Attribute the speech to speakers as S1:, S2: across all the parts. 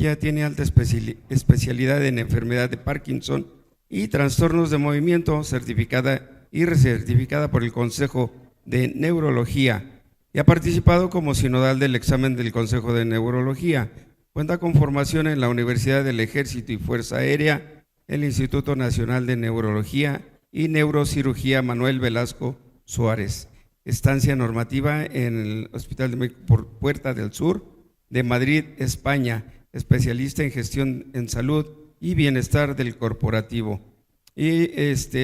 S1: Ella tiene alta especialidad en enfermedad de Parkinson y trastornos de movimiento, certificada y recertificada por el Consejo de Neurología, y ha participado como sinodal del examen del Consejo de Neurología. Cuenta con formación en la Universidad del Ejército y Fuerza Aérea, el Instituto Nacional de Neurología y Neurocirugía Manuel Velasco Suárez. Estancia normativa en el Hospital de México por Puerta del Sur de Madrid, España, especialista en gestión en salud y bienestar del corporativo. Y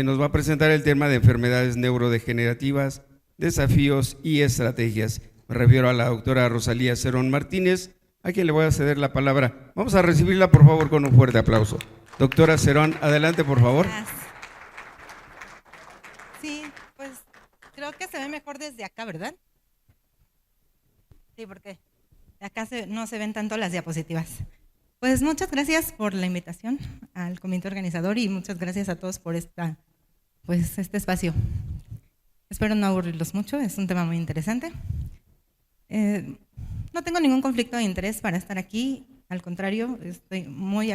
S1: nos va a presentar el tema de enfermedades neurodegenerativas, desafíos y estrategias. Me refiero a la doctora Rosalía Cerón Martínez, a quien le voy a ceder la palabra. Vamos a recibirla, por favor, con un fuerte aplauso. Doctora Cerón, adelante, por favor.
S2: Gracias. Sí, pues creo que se ve mejor desde acá, ¿verdad? Sí, porque acá no se ven tanto las diapositivas. Pues muchas gracias por la invitación al comité organizador y muchas gracias a todos por este espacio. Espero no aburrirlos mucho, es un tema muy interesante. No tengo ningún conflicto de interés para estar aquí, al contrario, estoy muy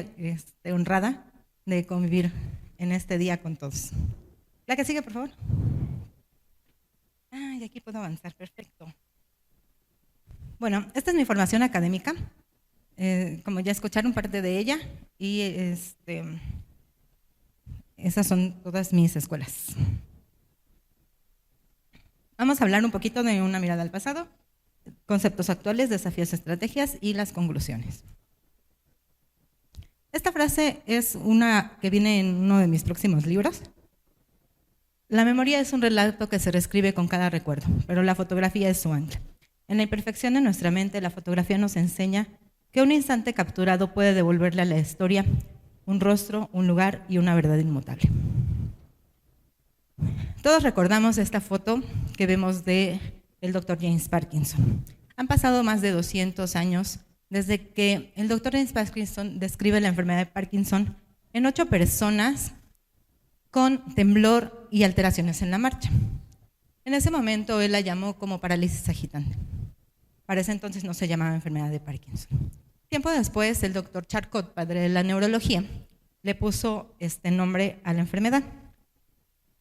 S2: honrada de convivir en este día con todos. La que sigue, por favor. Y aquí puedo avanzar, perfecto. Bueno, esta es mi formación académica, como ya escucharon parte de ella, y esas son todas mis escuelas. Vamos a hablar un poquito de una mirada al pasado, conceptos actuales, desafíos, estrategias y las conclusiones. Esta frase es una que viene en uno de mis próximos libros. La memoria es un relato que se reescribe con cada recuerdo, pero la fotografía es su ancla. En la imperfección de nuestra mente, la fotografía nos enseña que un instante capturado puede devolverle a la historia un rostro, un lugar y una verdad inmutable. Todos recordamos esta foto que vemos del Dr. James Parkinson. Han pasado más de 200 años desde que el Dr. James Parkinson describe la enfermedad de Parkinson en 8 personas con temblor y alteraciones en la marcha. En ese momento él la llamó como parálisis agitante. Para ese entonces no se llamaba enfermedad de Parkinson. Tiempo después, el doctor Charcot, padre de la neurología, le puso este nombre a la enfermedad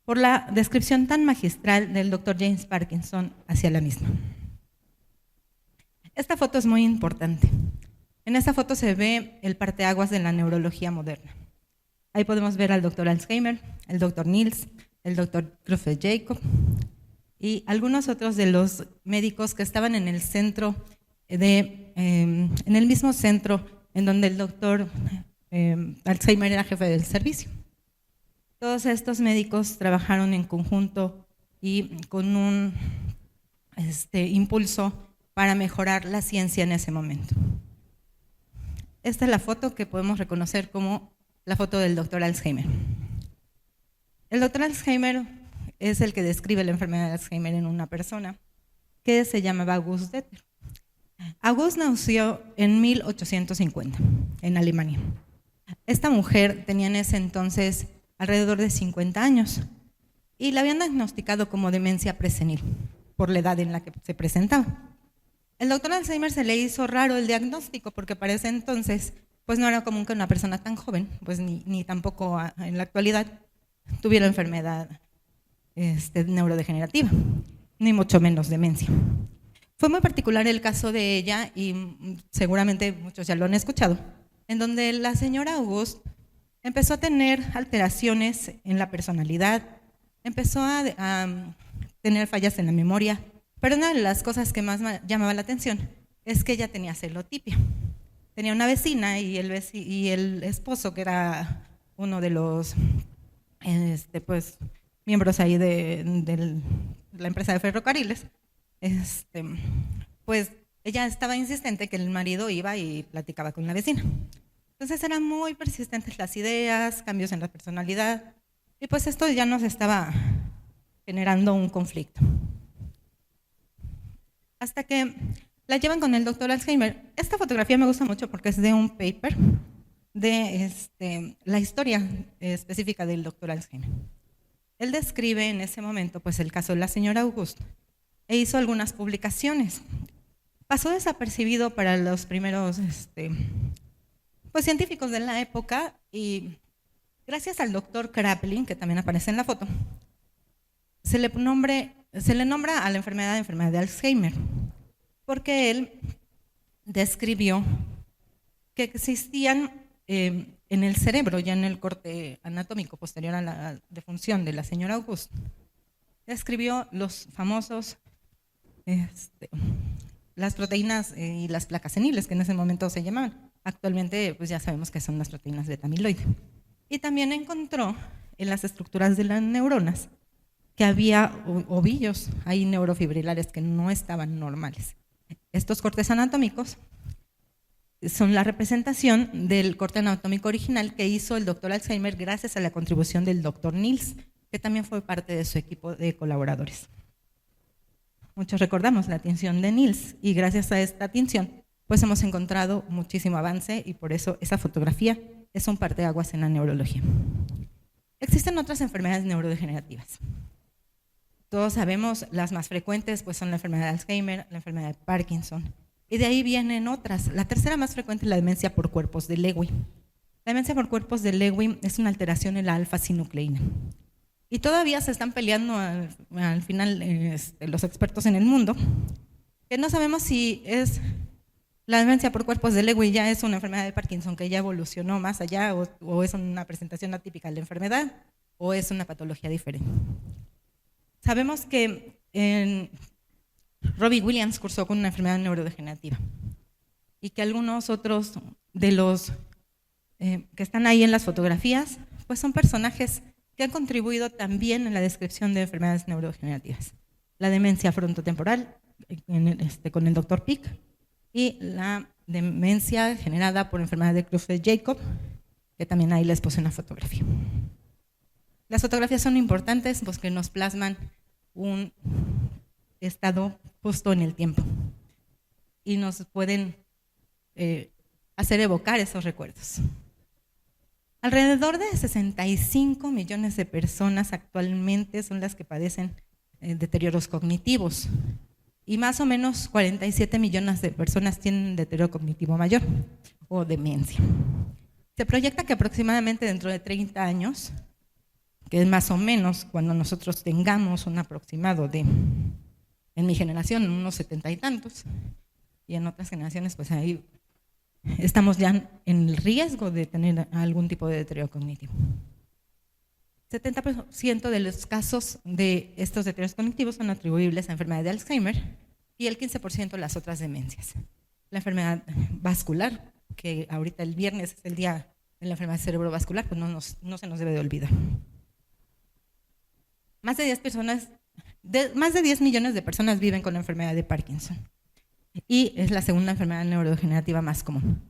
S2: por la descripción tan magistral del doctor James Parkinson hacia la misma. Esta foto es muy importante. En esta foto se ve el parteaguas de la neurología moderna. Ahí podemos ver al doctor Alzheimer, el doctor Niels, el doctor Creutzfeldt-Jakob y algunos otros de los médicos que estaban en el centro en el mismo centro en donde el doctor Alzheimer era jefe del servicio. Todos estos médicos trabajaron en conjunto y con un impulso para mejorar la ciencia en ese momento. Esta es la foto que podemos reconocer como la foto del doctor Alzheimer. El doctor Alzheimer es el que describe la enfermedad de Alzheimer en una persona que se llamaba August Deter. August nació en 1850 en Alemania. Esta mujer tenía en ese entonces alrededor de 50 años y la habían diagnosticado como demencia presenil por la edad en la que se presentaba. El doctor Alzheimer se le hizo raro el diagnóstico porque para ese entonces pues no era común que una persona tan joven, pues ni tampoco en la actualidad, tuviera enfermedad neurodegenerativa, ni mucho menos demencia. Fue muy particular el caso de ella y seguramente muchos ya lo han escuchado, en donde la señora August empezó a tener alteraciones en la personalidad, empezó a tener fallas en la memoria, pero una de las cosas que más llamaba la atención es que ella tenía celotipia. Tenía una vecina y el esposo, que era uno de los miembros ahí de la empresa de ferrocarriles, pues ella estaba insistente que el marido iba y platicaba con la vecina. Entonces eran muy persistentes las ideas, cambios en la personalidad, y pues esto ya nos estaba generando un conflicto. Hasta que la llevan con el doctor Alzheimer. Esta fotografía me gusta mucho porque es de un paper de la historia específica del doctor Alzheimer. Él describe en ese momento pues el caso de la señora August e hizo algunas publicaciones. Pasó desapercibido para los primeros pues, científicos de la época, y gracias al doctor Kraepelin, que también aparece en la foto, se le nombra a la enfermedad de Alzheimer, porque él describió que existían en el cerebro, ya en el corte anatómico posterior a la defunción de la señora Auguste, describió los famosos, las proteínas y las placas seniles, que en ese momento se llamaban. Actualmente, pues ya sabemos que son las proteínas beta-amiloide. Y también encontró en las estructuras de las neuronas que había ovillos, hay neurofibrilares que no estaban normales. Estos cortes anatómicos son la representación del corte anatómico original que hizo el doctor Alzheimer gracias a la contribución del doctor Niels, que también fue parte de su equipo de colaboradores. Muchos recordamos la tinción de Niels, y gracias a esta tinción pues hemos encontrado muchísimo avance, y por eso esa fotografía es un parteaguas en la neurología. Existen otras enfermedades neurodegenerativas. Todos sabemos, las más frecuentes pues son la enfermedad de Alzheimer, la enfermedad de Parkinson, y de ahí vienen otras. La tercera más frecuente es la demencia por cuerpos de Lewy. La demencia por cuerpos de Lewy es una alteración en la alfa-sinucleína. Y todavía se están peleando al final los expertos en el mundo, que no sabemos si es la demencia por cuerpos de Lewy ya es una enfermedad de Parkinson que ya evolucionó más allá, o es una presentación atípica de la enfermedad, o es una patología diferente. Sabemos que Robbie Williams cursó con una enfermedad neurodegenerativa, y que algunos otros de los que están ahí en las fotografías pues son personajes que han contribuido también en la descripción de enfermedades neurodegenerativas. La demencia frontotemporal con el doctor Pick, y la demencia generada por enfermedad de Creutzfeldt-Jakob, que también ahí les puse una fotografía. Las fotografías son importantes porque nos plasman un estado justo en el tiempo y nos pueden hacer evocar esos recuerdos. Alrededor de 65 millones de personas actualmente son las que padecen deterioros cognitivos, y más o menos 47 millones de personas tienen deterioro cognitivo mayor o demencia. Se proyecta que aproximadamente dentro de 30 años, que es más o menos cuando nosotros tengamos un aproximado de, en mi generación, unos 70 y tantos, y en otras generaciones, pues ahí estamos ya en el riesgo de tener algún tipo de deterioro cognitivo. 70% de los casos de estos deterioros cognitivos son atribuibles a enfermedad de Alzheimer, y el 15% a las otras demencias. La enfermedad vascular, que ahorita el viernes es el día de la enfermedad cerebrovascular, pues no se nos debe de olvidar. Más de 10 millones de personas viven con la enfermedad de Parkinson, y es la segunda enfermedad neurodegenerativa más común.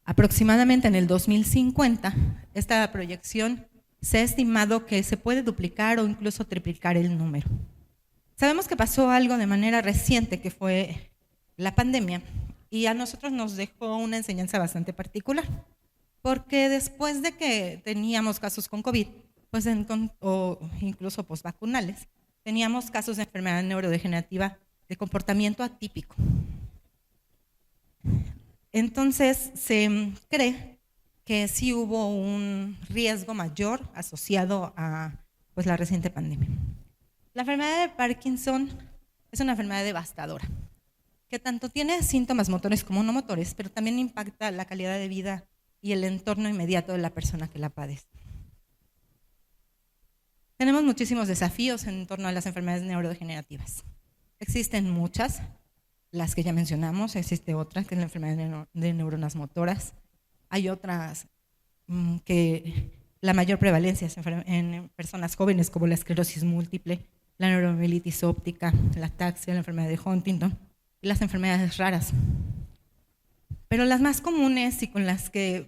S2: Aproximadamente en el 2050, esta proyección se ha estimado que se puede duplicar o incluso triplicar el número. Sabemos que pasó algo de manera reciente, que fue la pandemia, y a nosotros nos dejó una enseñanza bastante particular, porque después de que teníamos casos con COVID, pues o incluso postvacunales, teníamos casos de enfermedad neurodegenerativa de comportamiento atípico. Entonces se cree que sí hubo un riesgo mayor asociado a pues, la reciente pandemia. La enfermedad de Parkinson es una enfermedad devastadora, que tanto tiene síntomas motores como no motores, pero también impacta la calidad de vida y el entorno inmediato de la persona que la padece. Tenemos muchísimos desafíos en torno a las enfermedades neurodegenerativas. Existen muchas, las que ya mencionamos, existe otra que es la enfermedad de neuronas motoras. Hay otras que la mayor prevalencia es en personas jóvenes, como la esclerosis múltiple, la neuromielitis óptica, la ataxia, la enfermedad de Huntington y las enfermedades raras. Pero las más comunes y con las que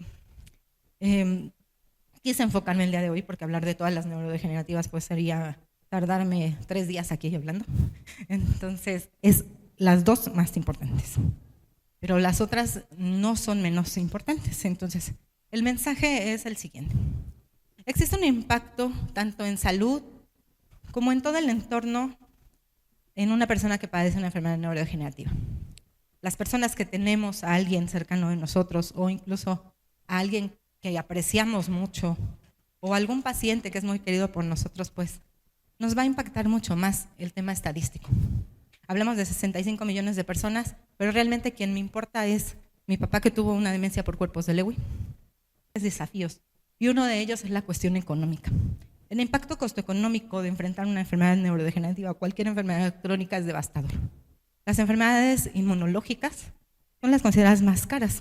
S2: quise enfocarme el día de hoy, porque hablar de todas las neurodegenerativas pues sería tardarme 3 días aquí hablando. Entonces, es las dos más importantes. Pero las otras no son menos importantes. Entonces, el mensaje es el siguiente. Existe un impacto tanto en salud como en todo el entorno en una persona que padece una enfermedad neurodegenerativa. Las personas que tenemos a alguien cercano de nosotros o incluso a alguien que apreciamos mucho o algún paciente que es muy querido por nosotros, pues nos va a impactar mucho más el tema estadístico. Hablamos de 65 millones de personas, pero realmente quien me importa es mi papá, que tuvo una demencia por cuerpos de Lewy. Es desafíos, y uno de ellos es la cuestión económica. El impacto costoeconómico de enfrentar una enfermedad neurodegenerativa o cualquier enfermedad crónica es devastador. Las enfermedades inmunológicas son las consideradas más caras.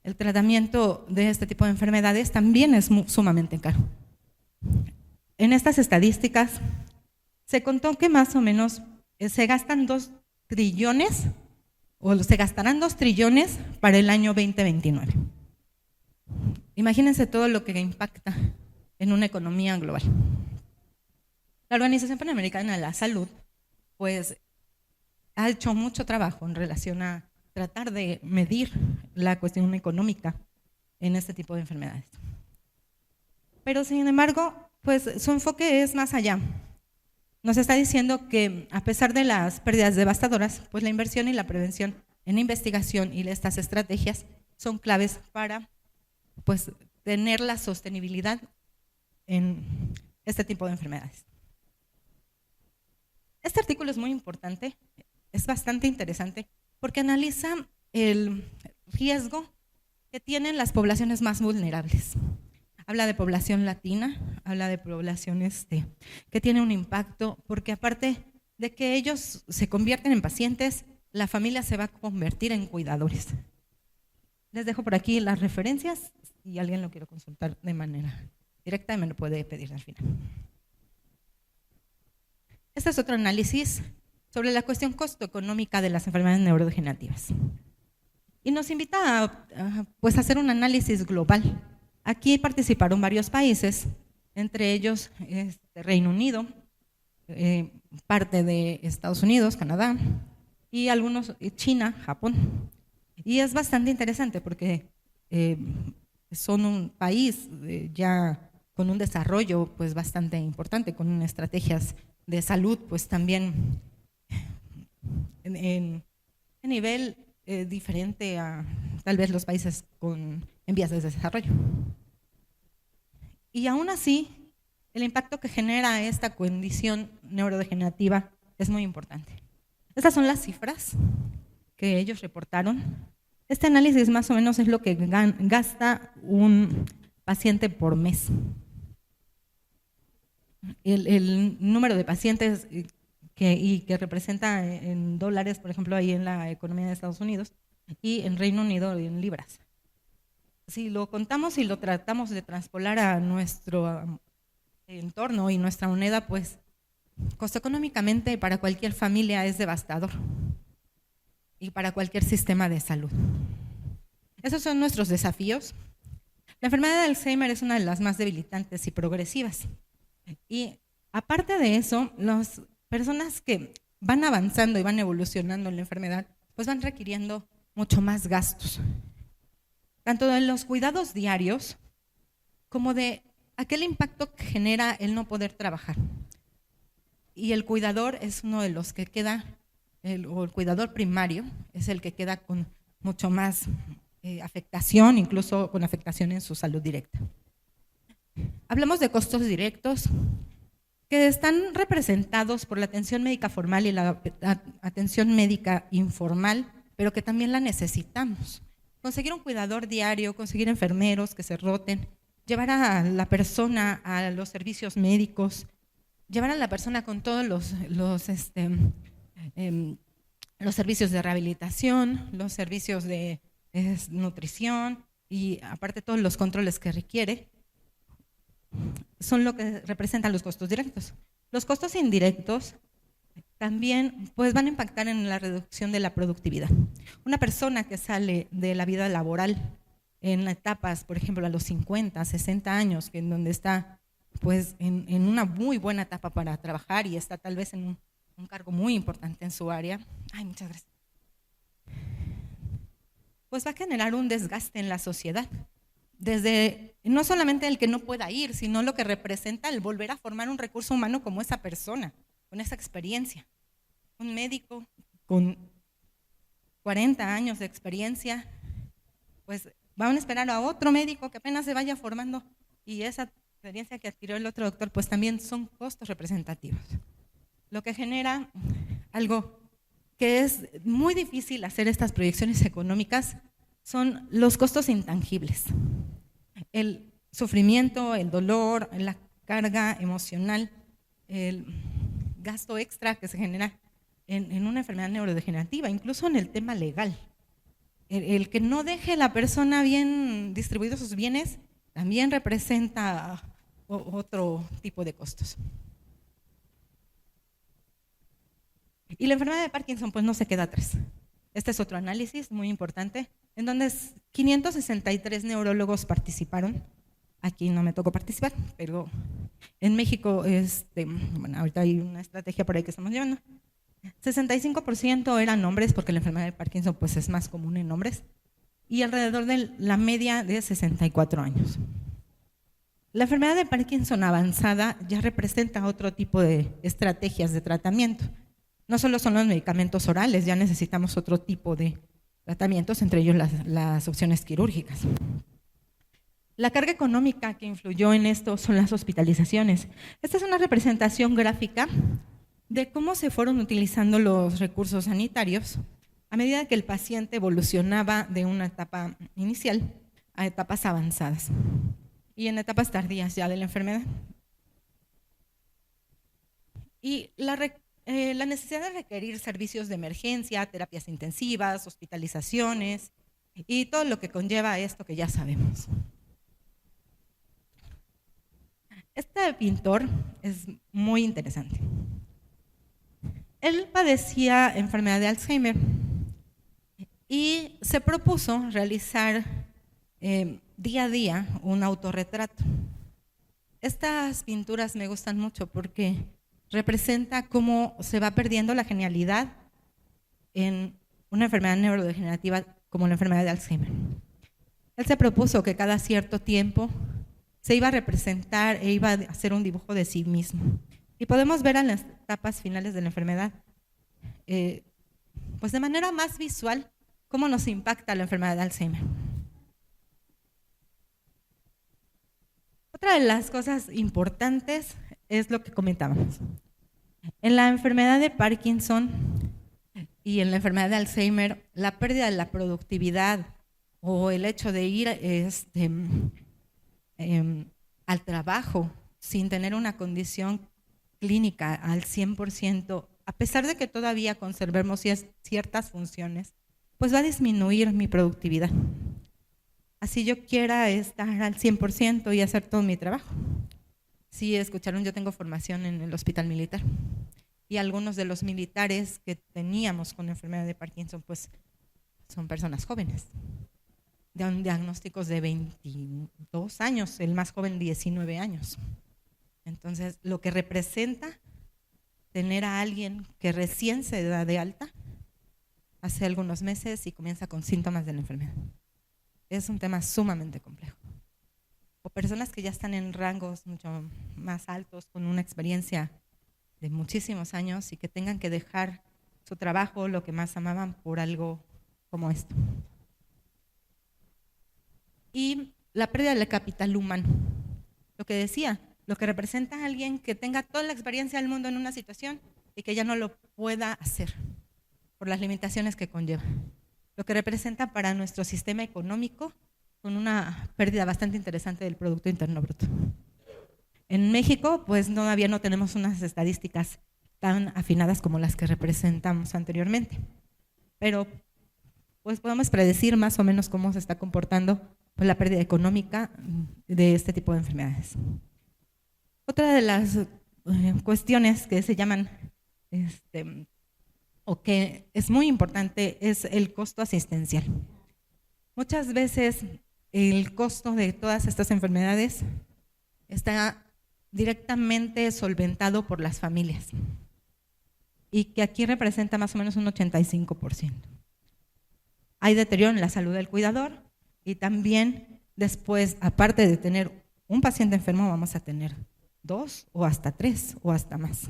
S2: El tratamiento de este tipo de enfermedades también es sumamente caro. En estas estadísticas se contó que más o menos se gastan 2 trillones o se gastarán 2 trillones para el año 2029. Imagínense todo lo que impacta en una economía global. La Organización Panamericana de la Salud pues ha hecho mucho trabajo en relación a tratar de medir la cuestión económica en este tipo de enfermedades. Pero sin embargo, pues su enfoque es más allá. Nos está diciendo que a pesar de las pérdidas devastadoras, pues la inversión y la prevención en investigación y estas estrategias son claves para pues tener la sostenibilidad en este tipo de enfermedades. Este artículo es muy importante, es bastante interesante porque analiza el riesgo que tienen las poblaciones más vulnerables. Habla de población latina, habla de población que tiene un impacto, porque aparte de que ellos se convierten en pacientes, la familia se va a convertir en cuidadores. Les dejo por aquí las referencias, si alguien lo quiere consultar de manera directa, me lo puede pedir al final. Este es otro análisis sobre la cuestión costo-económica de las enfermedades neurodegenerativas. Y nos invita a hacer un análisis global. Aquí participaron varios países, entre ellos Reino Unido, parte de Estados Unidos, Canadá, y algunos China, Japón. Y es bastante interesante porque son un país ya con un desarrollo pues bastante importante, con estrategias de salud pues también en nivel diferente a tal vez los países en vías de desarrollo. Y aún así, el impacto que genera esta condición neurodegenerativa es muy importante. Estas son las cifras que ellos reportaron. Este análisis más o menos es lo que gasta un paciente por mes. El número de pacientes que representa en dólares, por ejemplo, ahí en la economía de Estados Unidos, y en Reino Unido en libras. Si lo contamos y lo tratamos de traspolar a nuestro entorno y nuestra moneda, pues costo económicamente para cualquier familia es devastador y para cualquier sistema de salud. Esos son nuestros desafíos. La enfermedad de Alzheimer es una de las más debilitantes y progresivas. Y aparte de eso, las personas que van avanzando y van evolucionando en la enfermedad, pues van requiriendo mucho más gastos, tanto de los cuidados diarios como de aquel impacto que genera el no poder trabajar. Y el cuidador es uno de los que queda, o el cuidador primario es el que queda con mucho más afectación, incluso con afectación en su salud directa. Hablamos de costos directos que están representados por la atención médica formal y la atención médica informal, pero que también la necesitamos. Conseguir un cuidador diario, conseguir enfermeros que se roten, llevar a la persona a los servicios médicos, llevar a la persona con todos los servicios de rehabilitación, los servicios de nutrición y aparte todos los controles que requiere, son lo que representan los costos directos. Los costos indirectos también pues, van a impactar en la reducción de la productividad. Una persona que sale de la vida laboral en etapas, por ejemplo, a los 50, 60 años, en donde está pues, en una muy buena etapa para trabajar y está tal vez en un cargo muy importante en su área. Ay, muchas gracias. Pues va a generar un desgaste en la sociedad. Desde no solamente el que no pueda ir, sino lo que representa el volver a formar un recurso humano como esa persona, con esa experiencia. Un médico con 40 años de experiencia, pues van a esperar a otro médico que apenas se vaya formando y esa experiencia que adquirió el otro doctor, pues también son costos representativos. Lo que genera algo que es muy difícil hacer estas proyecciones económicas son los costos intangibles. El sufrimiento, el dolor, la carga emocional, el gasto extra que se genera en una enfermedad neurodegenerativa, incluso en el tema legal. El que no deje la persona bien distribuidos sus bienes también representa otro tipo de costos. Y la enfermedad de Parkinson pues no se queda atrás. Este es otro análisis muy importante, en donde 563 neurólogos participaron. Aquí no me tocó participar, pero en México, bueno, ahorita hay una estrategia por ahí que estamos llevando. 65% eran hombres, porque la enfermedad de Parkinson pues, es más común en hombres, y alrededor de la media de 64 años. La enfermedad de Parkinson avanzada ya representa otro tipo de estrategias de tratamiento. No solo son los medicamentos orales, ya necesitamos otro tipo de tratamientos, entre ellos las opciones quirúrgicas. La carga económica que influyó en esto son las hospitalizaciones. Esta es una representación gráfica de cómo se fueron utilizando los recursos sanitarios a medida que el paciente evolucionaba de una etapa inicial a etapas avanzadas y en etapas tardías ya de la enfermedad. Y la necesidad de requerir servicios de emergencia, terapias intensivas, hospitalizaciones y todo lo que conlleva esto que ya sabemos. Este pintor es muy interesante. Él padecía enfermedad de Alzheimer y se propuso realizar día a día un autorretrato. Estas pinturas me gustan mucho porque representa cómo se va perdiendo la genialidad en una enfermedad neurodegenerativa como la enfermedad de Alzheimer. Él se propuso que cada cierto tiempo se iba a representar e iba a hacer un dibujo de sí mismo. Y podemos ver en las etapas finales de la enfermedad, pues de manera más visual, cómo nos impacta la enfermedad de Alzheimer. Otra de las cosas importantes es lo que comentábamos. En la enfermedad de Parkinson y en la enfermedad de Alzheimer, la pérdida de la productividad o el hecho de ir al trabajo sin tener una condición clínica al 100%, a pesar de que todavía conservemos ciertas funciones, pues va a disminuir mi productividad. Así yo quiera estar al 100% y hacer todo mi trabajo. Sí, escucharon, yo tengo formación en el hospital militar y algunos de los militares que teníamos con enfermedad de Parkinson pues son personas jóvenes, de diagnósticos de 22 años, el más joven 19 años. Entonces, lo que representa tener a alguien que recién se da de alta hace algunos meses y comienza con síntomas de la enfermedad. Es un tema sumamente complejo. O personas que ya están en rangos mucho más altos, con una experiencia de muchísimos años y que tengan que dejar su trabajo, lo que más amaban, por algo como esto. Y la pérdida del capital humano. Lo que decía, lo que representa a alguien que tenga toda la experiencia del mundo en una situación y que ya no lo pueda hacer por las limitaciones que conlleva. Lo que representa para nuestro sistema económico con una pérdida bastante interesante del Producto Interno Bruto. En México, pues todavía no tenemos unas estadísticas tan afinadas como las que representamos anteriormente, pero pues podemos predecir más o menos cómo se está comportando pues, la pérdida económica de este tipo de enfermedades. Otra de las cuestiones que se llaman o que es muy importante es el costo asistencial. Muchas veces el costo de todas estas enfermedades está directamente solventado por las familias y que aquí representa más o menos un 85%. Hay deterioro en la salud del cuidador y también después, aparte de tener un paciente enfermo, vamos a tener 2 o hasta 3 o hasta más.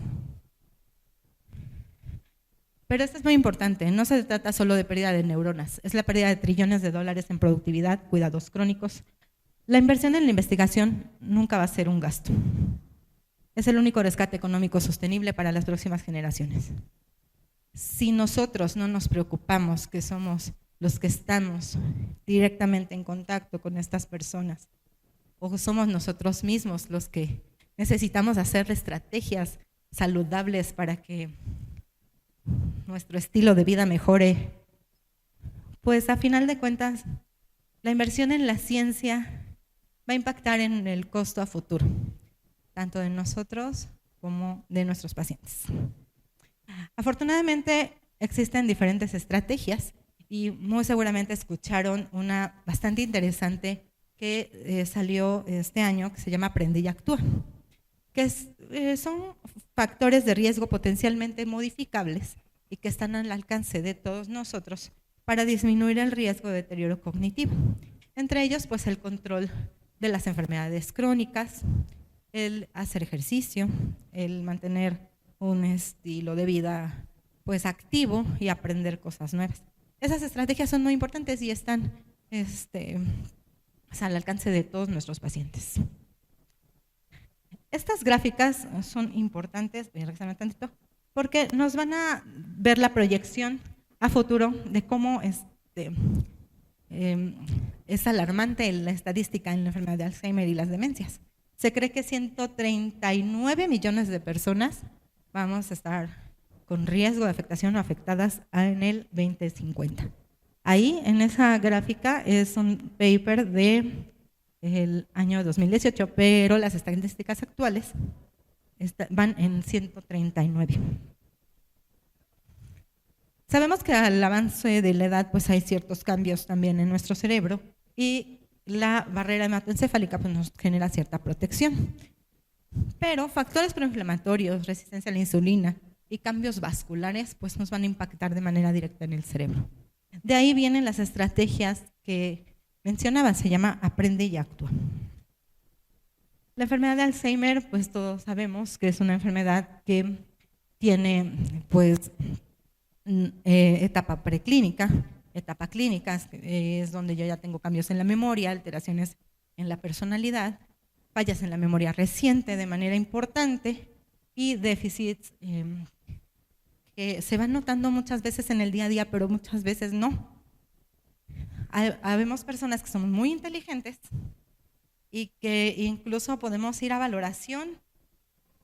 S2: Pero esto es muy importante, no se trata solo de pérdida de neuronas, es la pérdida de trillones de dólares en productividad, cuidados crónicos. La inversión en la investigación nunca va a ser un gasto. Es el único rescate económico sostenible para las próximas generaciones. Si nosotros no nos preocupamos, que somos los que estamos directamente en contacto con estas personas, o somos nosotros mismos los que necesitamos hacer estrategias saludables para que nuestro estilo de vida mejore, pues a final de cuentas la inversión en la ciencia va a impactar en el costo a futuro, tanto de nosotros como de nuestros pacientes. Afortunadamente existen diferentes estrategias y muy seguramente escucharon una bastante interesante que salió este año, que se llama Aprende y Actúa, que son factores de riesgo potencialmente modificables y que están al alcance de todos nosotros para disminuir el riesgo de deterioro cognitivo. Entre ellos, pues el control de las enfermedades crónicas, el hacer ejercicio, el mantener un estilo de vida pues activo y aprender cosas nuevas. Esas estrategias son muy importantes y están al alcance de todos nuestros pacientes. Estas gráficas son importantes, voy a regresarme tantito, porque nos van a ver la proyección a futuro de cómo es alarmante la estadística en la enfermedad de Alzheimer y las demencias. Se cree que 139 millones de personas vamos a estar con riesgo de afectación o afectadas en el 2050. Ahí, en esa gráfica, es un paper del año 2018, pero las estadísticas actuales van en 139. Sabemos que al avance de la edad pues hay ciertos cambios también en nuestro cerebro y la barrera hematoencefálica pues nos genera cierta protección. Pero factores proinflamatorios, resistencia a la insulina y cambios vasculares pues nos van a impactar de manera directa en el cerebro. De ahí vienen las estrategias que mencionaba, se llama Aprende y Actúa. La enfermedad de Alzheimer, pues todos sabemos que es una enfermedad que tiene pues etapa preclínica, etapa clínica, es donde yo ya tengo cambios en la memoria, alteraciones en la personalidad, fallas en la memoria reciente de manera importante y déficits que se van notando muchas veces en el día a día, pero muchas veces no. Habemos personas que somos muy inteligentes y que incluso podemos ir a valoración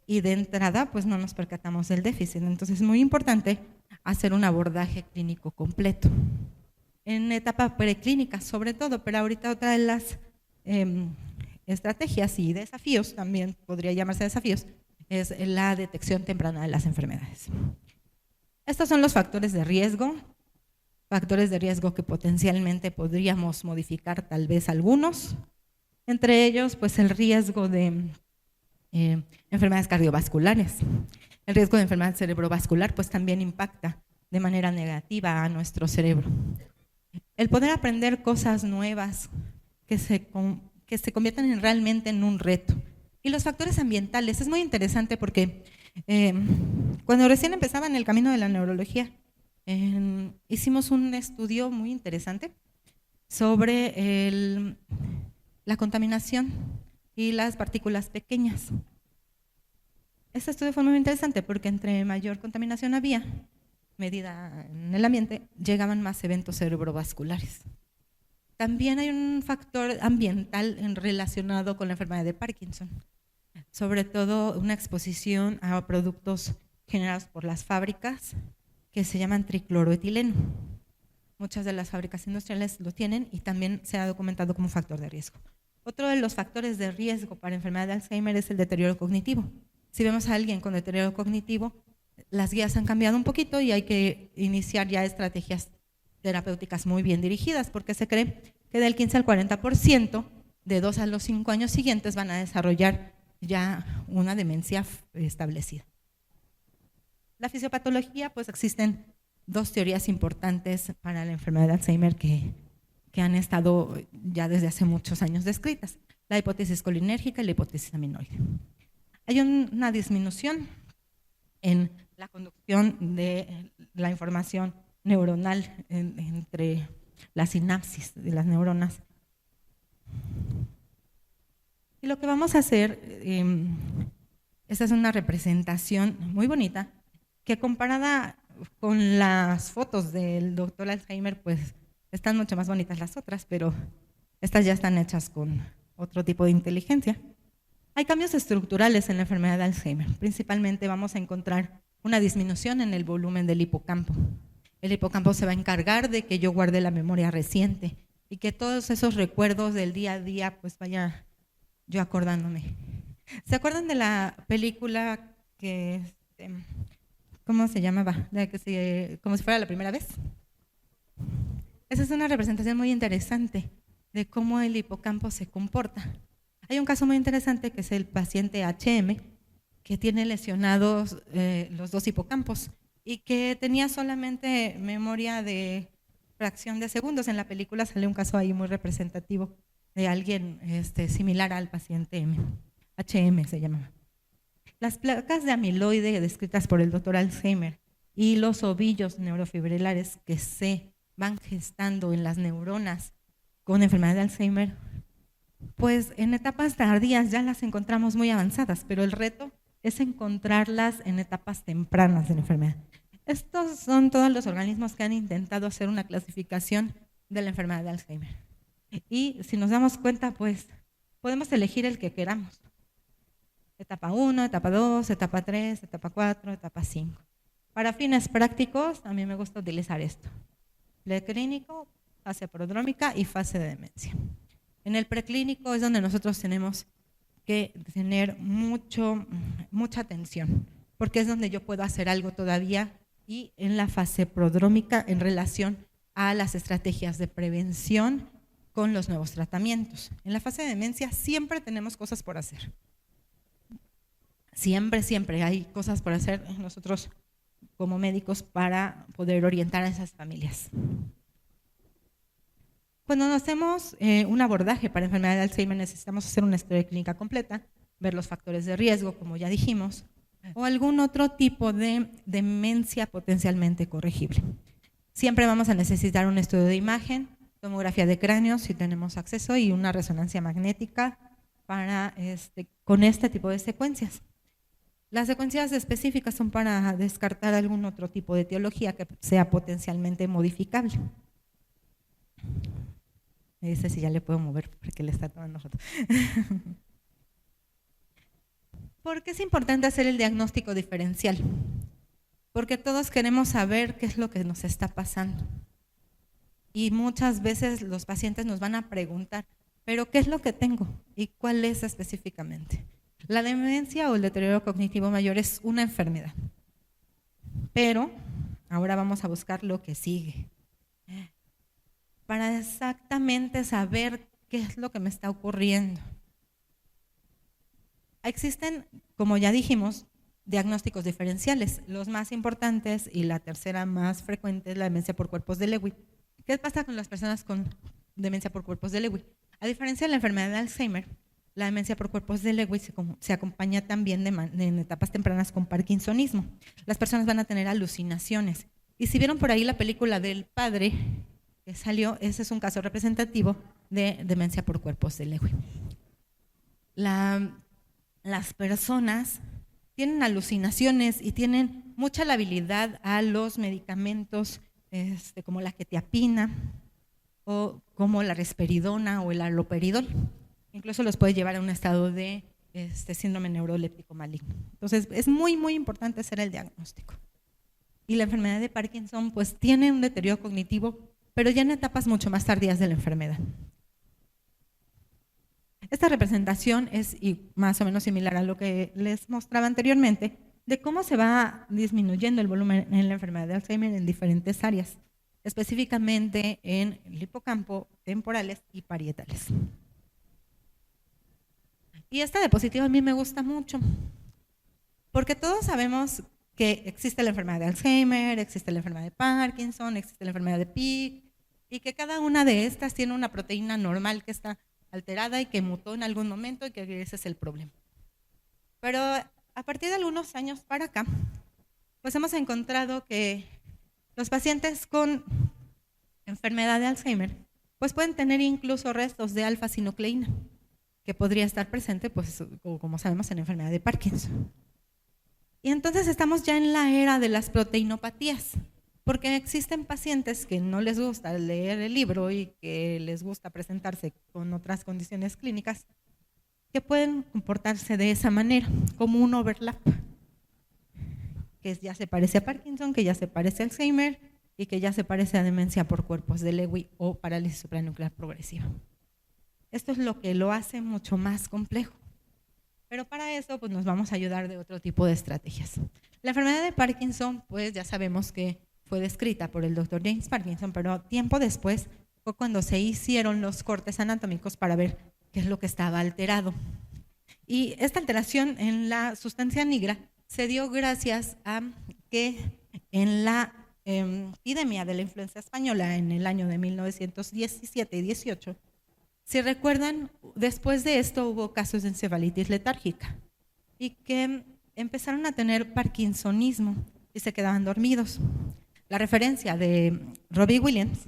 S2: y de entrada pues no nos percatamos del déficit. Entonces es muy importante hacer un abordaje clínico completo. En etapa preclínica sobre todo, pero ahorita otra de las estrategias y desafíos, también podría llamarse desafíos, es la detección temprana de las enfermedades. Estos son los factores de riesgo que potencialmente podríamos modificar tal vez algunos, entre ellos pues el riesgo de enfermedades cardiovasculares. El riesgo de enfermedad cerebrovascular pues también impacta de manera negativa a nuestro cerebro. El poder aprender cosas nuevas que se conviertan realmente en un reto. Y los factores ambientales, es muy interesante porque cuando recién empezaba en el camino de la neurología, hicimos un estudio muy interesante sobre la contaminación y las partículas pequeñas. Este estudio fue muy interesante porque entre mayor contaminación había, medida en el ambiente, llegaban más eventos cerebrovasculares. También hay un factor ambiental relacionado con la enfermedad de Parkinson, sobre todo una exposición a productos generados por las fábricas que se llaman tricloroetileno. Muchas de las fábricas industriales lo tienen y también se ha documentado como factor de riesgo. Otro de los factores de riesgo para enfermedad de Alzheimer es el deterioro cognitivo. Si vemos a alguien con deterioro cognitivo, las guías han cambiado un poquito y hay que iniciar ya estrategias terapéuticas muy bien dirigidas, porque se cree que del 15 al 40% de 2 a los 5 años siguientes van a desarrollar ya una demencia establecida. La fisiopatología, pues existen dos teorías importantes para la enfermedad de Alzheimer que han estado ya desde hace muchos años descritas, la hipótesis colinérgica y la hipótesis aminoide. Hay una disminución en la conducción de la información neuronal entre la sinapsis de las neuronas. Y lo que vamos a hacer, esta es una representación muy bonita, que comparada con las fotos del doctor Alzheimer, pues están mucho más bonitas las otras, pero estas ya están hechas con otro tipo de inteligencia. Hay cambios estructurales en la enfermedad de Alzheimer. Principalmente vamos a encontrar una disminución en el volumen del hipocampo. El hipocampo se va a encargar de que yo guarde la memoria reciente y que todos esos recuerdos del día a día pues vaya yo acordándome. ¿Se acuerdan de la película que, cómo se llamaba? Como si fuera la primera vez. Esa es una representación muy interesante de cómo el hipocampo se comporta. Hay un caso muy interesante que es el paciente HM, que tiene lesionados los dos hipocampos y que tenía solamente memoria de fracción de segundos. En la película sale un caso ahí muy representativo de alguien similar al paciente HM se llamaba. Las placas de amiloide descritas por el doctor Alzheimer y los ovillos neurofibrilares que se van gestando en las neuronas con enfermedad de Alzheimer, pues en etapas tardías ya las encontramos muy avanzadas, pero el reto es encontrarlas en etapas tempranas de la enfermedad. Estos son todos los organismos que han intentado hacer una clasificación de la enfermedad de Alzheimer. Y si nos damos cuenta, pues podemos elegir el que queramos. Etapa 1, etapa 2, etapa 3, etapa 4, etapa 5. Para fines prácticos, a mí me gusta utilizar esto. Preclínico, fase prodrómica y fase de demencia. En el preclínico es donde nosotros tenemos que tener mucha atención, porque es donde yo puedo hacer algo todavía, y en la fase prodrómica en relación a las estrategias de prevención con los nuevos tratamientos. En la fase de demencia siempre tenemos cosas por hacer. Siempre hay cosas por hacer nosotros como médicos para poder orientar a esas familias. Cuando nos hacemos un abordaje para enfermedad de Alzheimer, necesitamos hacer una historia clínica completa, ver los factores de riesgo, como ya dijimos, o algún otro tipo de demencia potencialmente corregible. Siempre vamos a necesitar un estudio de imagen, tomografía de cráneo si tenemos acceso y una resonancia magnética para con este tipo de secuencias. Las secuencias específicas son para descartar algún otro tipo de etiología que sea potencialmente modificable. Ese sí ya le puedo mover porque le está tomando foto. ¿Por qué es importante hacer el diagnóstico diferencial? Porque todos queremos saber qué es lo que nos está pasando. Y muchas veces los pacientes nos van a preguntar, ¿pero qué es lo que tengo? ¿Y cuál es específicamente? La demencia o el deterioro cognitivo mayor es una enfermedad. Pero ahora vamos a buscar lo que sigue, para exactamente saber qué es lo que me está ocurriendo. Existen, como ya dijimos, diagnósticos diferenciales. Los más importantes y la tercera más frecuente es la demencia por cuerpos de Lewy. ¿Qué pasa con las personas con demencia por cuerpos de Lewy? A diferencia de la enfermedad de Alzheimer, la demencia por cuerpos de Lewy se acompaña también en etapas tempranas con parkinsonismo. Las personas van a tener alucinaciones. Y si vieron por ahí la película del padre que salió, ese es un caso representativo de demencia por cuerpos de Lewy. Las personas tienen alucinaciones y tienen mucha labilidad a los medicamentos como la quetiapina o como la risperidona o el haloperidol. Incluso los puede llevar a un estado de síndrome neuroléptico maligno. Entonces es muy importante hacer el diagnóstico. Y la enfermedad de Parkinson pues tiene un deterioro cognitivo, pero ya en etapas mucho más tardías de la enfermedad. Esta representación es más o menos similar a lo que les mostraba anteriormente, de cómo se va disminuyendo el volumen en la enfermedad de Alzheimer en diferentes áreas, específicamente en el hipocampo, temporales y parietales. Y esta diapositiva a mí me gusta mucho, porque todos sabemos que existe la enfermedad de Alzheimer, existe la enfermedad de Parkinson, existe la enfermedad de Pick, y que cada una de estas tiene una proteína normal que está alterada y que mutó en algún momento y que ese es el problema. Pero a partir de algunos años para acá, pues hemos encontrado que los pacientes con enfermedad de Alzheimer pues pueden tener incluso restos de alfa-sinucleína, que podría estar presente, pues, como sabemos, en la enfermedad de Parkinson. Y entonces estamos ya en la era de las proteinopatías, porque existen pacientes que no les gusta leer el libro y que les gusta presentarse con otras condiciones clínicas que pueden comportarse de esa manera, como un overlap, que ya se parece a Parkinson, que ya se parece a Alzheimer y que ya se parece a demencia por cuerpos de Lewy o parálisis supranuclear progresiva. Esto es lo que lo hace mucho más complejo. Pero para eso pues nos vamos a ayudar de otro tipo de estrategias. La enfermedad de Parkinson, pues ya sabemos que fue descrita por el doctor James Parkinson, pero tiempo después fue cuando se hicieron los cortes anatómicos para ver qué es lo que estaba alterado. Y esta alteración en la sustancia negra se dio gracias a que en la epidemia de la influenza española en el año de 1917 y 18, si recuerdan, después de esto hubo casos de encefalitis letárgica y que empezaron a tener parkinsonismo y se quedaban dormidos. La referencia de Robbie Williams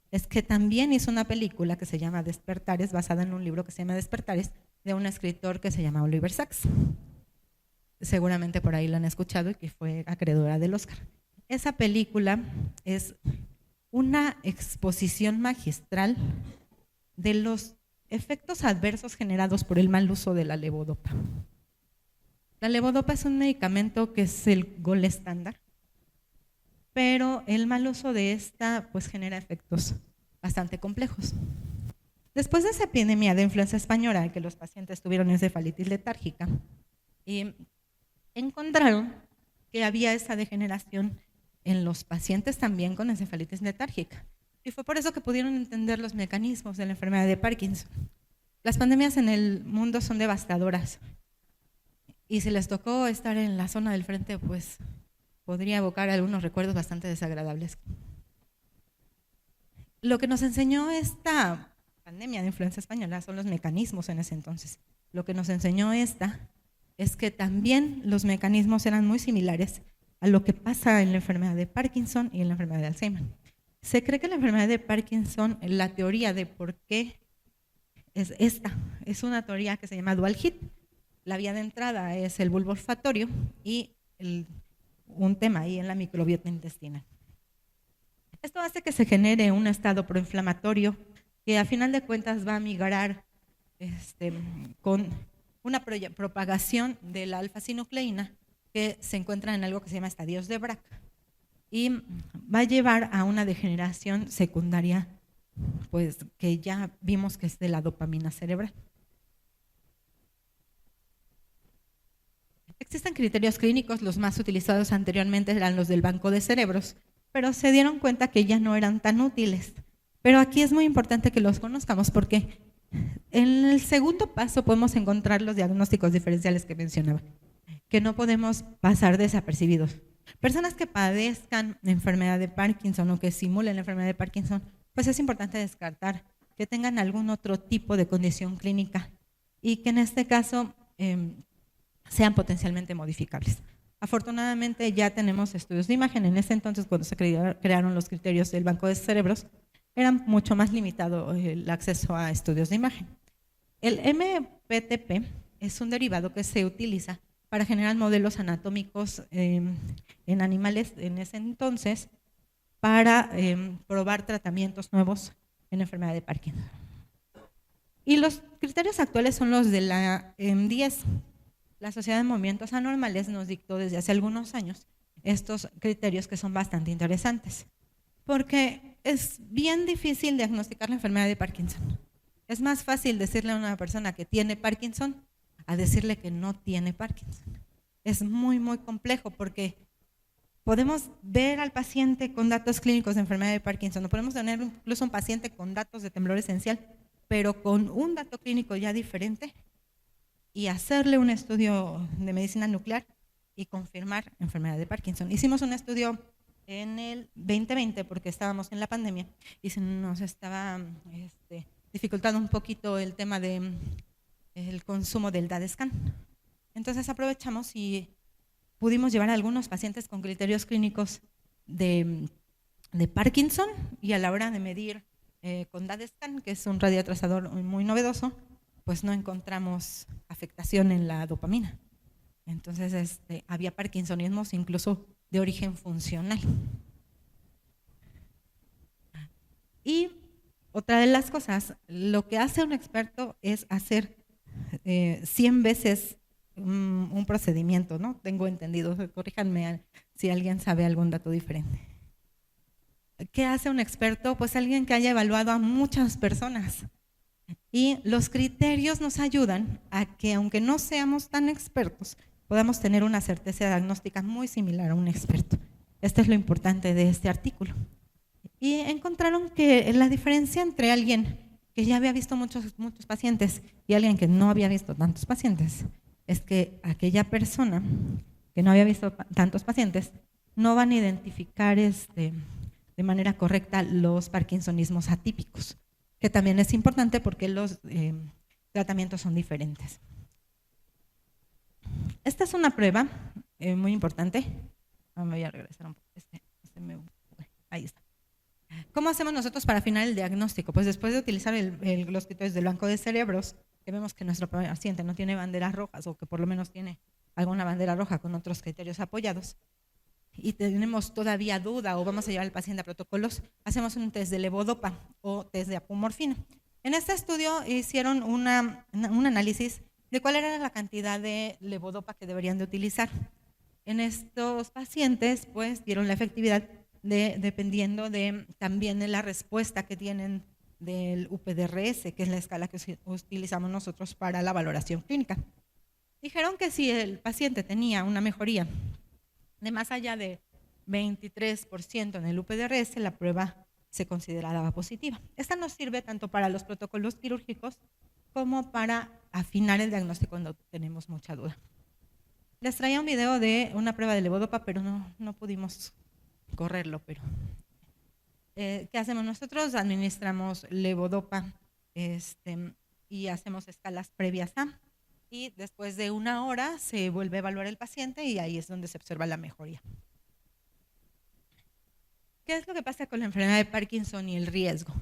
S2: es que también hizo una película que se llama Despertares, basada en un libro que se llama Despertares, de un escritor que se llama Oliver Sacks. Seguramente por ahí lo han escuchado y que fue acreedora del Oscar. Esa película es una exposición magistral de los efectos adversos generados por el mal uso de la levodopa. La levodopa es un medicamento que es el gold estándar, pero el mal uso de esta pues genera efectos bastante complejos. Después de esa epidemia de influenza española, en que los pacientes tuvieron encefalitis letárgica, y encontraron que había esa degeneración en los pacientes también con encefalitis letárgica. Y fue por eso que pudieron entender los mecanismos de la enfermedad de Parkinson. Las pandemias en el mundo son devastadoras. Y si les tocó estar en la zona del frente, pues podría evocar algunos recuerdos bastante desagradables. Lo que nos enseñó esta pandemia de influenza española son los mecanismos en ese entonces. Lo que nos enseñó esta es que también los mecanismos eran muy similares a lo que pasa en la enfermedad de Parkinson y en la enfermedad de Alzheimer. Se cree que la enfermedad de Parkinson, la teoría de por qué es esta, es una teoría que se llama dual hit. La vía de entrada es el bulbo olfatorio y un tema ahí en la microbiota intestinal. Esto hace que se genere un estado proinflamatorio que a final de cuentas va a migrar con una propagación de la alfa-sinucleína que se encuentra en algo que se llama estadios de Braak y va a llevar a una degeneración secundaria, pues que ya vimos que es de la dopamina cerebral. Existen criterios clínicos, los más utilizados anteriormente eran los del banco de cerebros, pero se dieron cuenta que ya no eran tan útiles. Pero aquí es muy importante que los conozcamos porque en el segundo paso podemos encontrar los diagnósticos diferenciales que mencionaba, que no podemos pasar desapercibidos. Personas que padezcan enfermedad de Parkinson o que simulen la enfermedad de Parkinson, pues es importante descartar que tengan algún otro tipo de condición clínica y que en este caso sean potencialmente modificables. Afortunadamente ya tenemos estudios de imagen. En ese entonces, cuando se crearon los criterios del banco de cerebros, era mucho más limitado el acceso a estudios de imagen. El MPTP es un derivado que se utiliza para generar modelos anatómicos en animales en ese entonces para probar tratamientos nuevos en enfermedad de Parkinson. Y los criterios actuales son los de la 10. La Sociedad de Movimientos Anormales nos dictó desde hace algunos años estos criterios que son bastante interesantes, porque es bien difícil diagnosticar la enfermedad de Parkinson. Es más fácil decirle a una persona que tiene Parkinson a decirle que no tiene Parkinson. Es muy, muy complejo porque podemos ver al paciente con datos clínicos de enfermedad de Parkinson, o podemos tener incluso un paciente con datos de temblor esencial, pero con un dato clínico ya diferente, y hacerle un estudio de medicina nuclear y confirmar enfermedad de Parkinson. Hicimos un estudio en el 2020 porque estábamos en la pandemia y se nos estaba dificultando un poquito el tema del consumo del DAD scan. Entonces aprovechamos y pudimos llevar a algunos pacientes con criterios clínicos de Parkinson, y a la hora de medir con DAD-SCAN, que es un radiotrasador muy novedoso, pues no encontramos afectación en la dopamina. Entonces había parkinsonismos incluso de origen funcional. Y otra de las cosas, lo que hace un experto es hacer 100 veces un procedimiento, ¿no? Tengo entendido, corríjanme si alguien sabe algún dato diferente. ¿Qué hace un experto? Pues alguien que haya evaluado a muchas personas. Y los criterios nos ayudan a que, aunque no seamos tan expertos, podamos tener una certeza diagnóstica muy similar a un experto. Esto es lo importante de este artículo. Y encontraron que la diferencia entre alguien que ya había visto muchos pacientes y alguien que no había visto tantos pacientes es que aquella persona que no había visto tantos pacientes no van a identificar de manera correcta los parkinsonismos atípicos, que también es importante porque los tratamientos son diferentes. Esta es una prueba muy importante. Me voy a regresar un poco. Ahí está. ¿Cómo hacemos nosotros para afinar el diagnóstico? Pues después de utilizar los criterios del banco de cerebros, que vemos que nuestro paciente no tiene banderas rojas o que por lo menos tiene alguna bandera roja con otros criterios apoyados, y tenemos todavía duda o vamos a llevar al paciente a protocolos, hacemos un test de levodopa o test de apomorfina. En este estudio hicieron un análisis de cuál era la cantidad de levodopa que deberían de utilizar. En estos pacientes, pues, dieron la efectividad dependiendo también de la respuesta que tienen del UPDRS, que es la escala que utilizamos nosotros para la valoración clínica. Dijeron que si el paciente tenía una mejoría de más allá de 23% en el UPDRS, la prueba se consideraba positiva. Esta nos sirve tanto para los protocolos quirúrgicos como para afinar el diagnóstico cuando tenemos mucha duda. Les traía un video de una prueba de levodopa, pero no pudimos correrlo. Pero ¿qué hacemos nosotros? Administramos levodopa y hacemos escalas previas a, y después de 1 hora se vuelve a evaluar el paciente y ahí es donde se observa la mejoría. ¿Qué es lo que pasa con la enfermedad de Parkinson y el riesgo?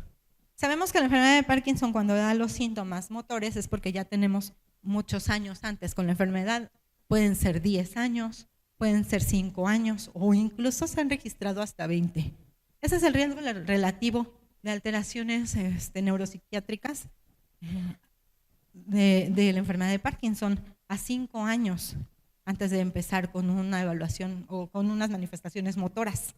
S2: Sabemos que la enfermedad de Parkinson, cuando da los síntomas motores, es porque ya tenemos muchos años antes con la enfermedad. Pueden ser 10 años, pueden ser 5 años o incluso se han registrado hasta 20. Ese es el riesgo relativo de alteraciones neuropsiquiátricas de la enfermedad de Parkinson a 5 años antes de empezar con una evaluación o con unas manifestaciones motoras.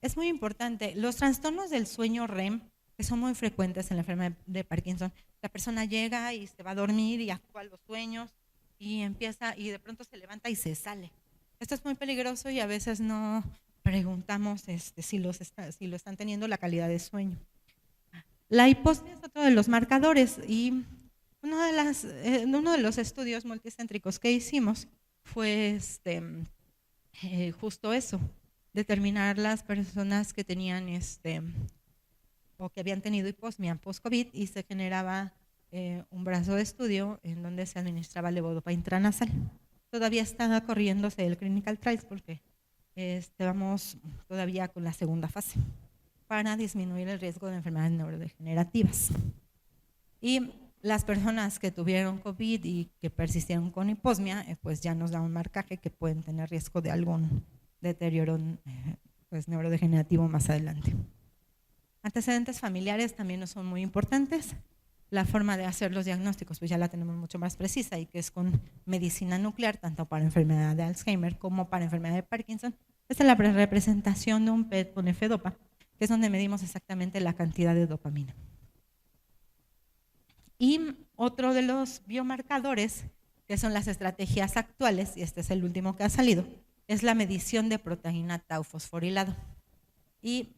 S2: Es muy importante. Los trastornos del sueño REM, que son muy frecuentes en la enfermedad de Parkinson, la persona llega y se va a dormir y actúa los sueños y empieza y de pronto se levanta y se sale. Esto es muy peligroso y a veces no preguntamos si lo están teniendo la calidad de sueño. La hiposnia es otro de los marcadores y uno de los estudios multicéntricos que hicimos fue justo eso, determinar las personas que tenían o que habían tenido hiposmia post-COVID, y se generaba un brazo de estudio en donde se administraba levodopa intranasal. Todavía está corriéndose el clinical trials porque vamos todavía con la segunda fase para disminuir el riesgo de enfermedades neurodegenerativas. Y las personas que tuvieron COVID y que persistieron con hiposmia, pues ya nos da un marcaje que pueden tener riesgo de algún deterioro neurodegenerativo más adelante. Antecedentes familiares también no son muy importantes. La forma de hacer los diagnósticos pues ya la tenemos mucho más precisa, y que es con medicina nuclear, tanto para enfermedad de Alzheimer como para enfermedad de Parkinson. Esta es la representación de un PET con F-dopa, que es donde medimos exactamente la cantidad de dopamina. Y otro de los biomarcadores, que son las estrategias actuales, y este es el último que ha salido, es la medición de proteína tau fosforilado. Y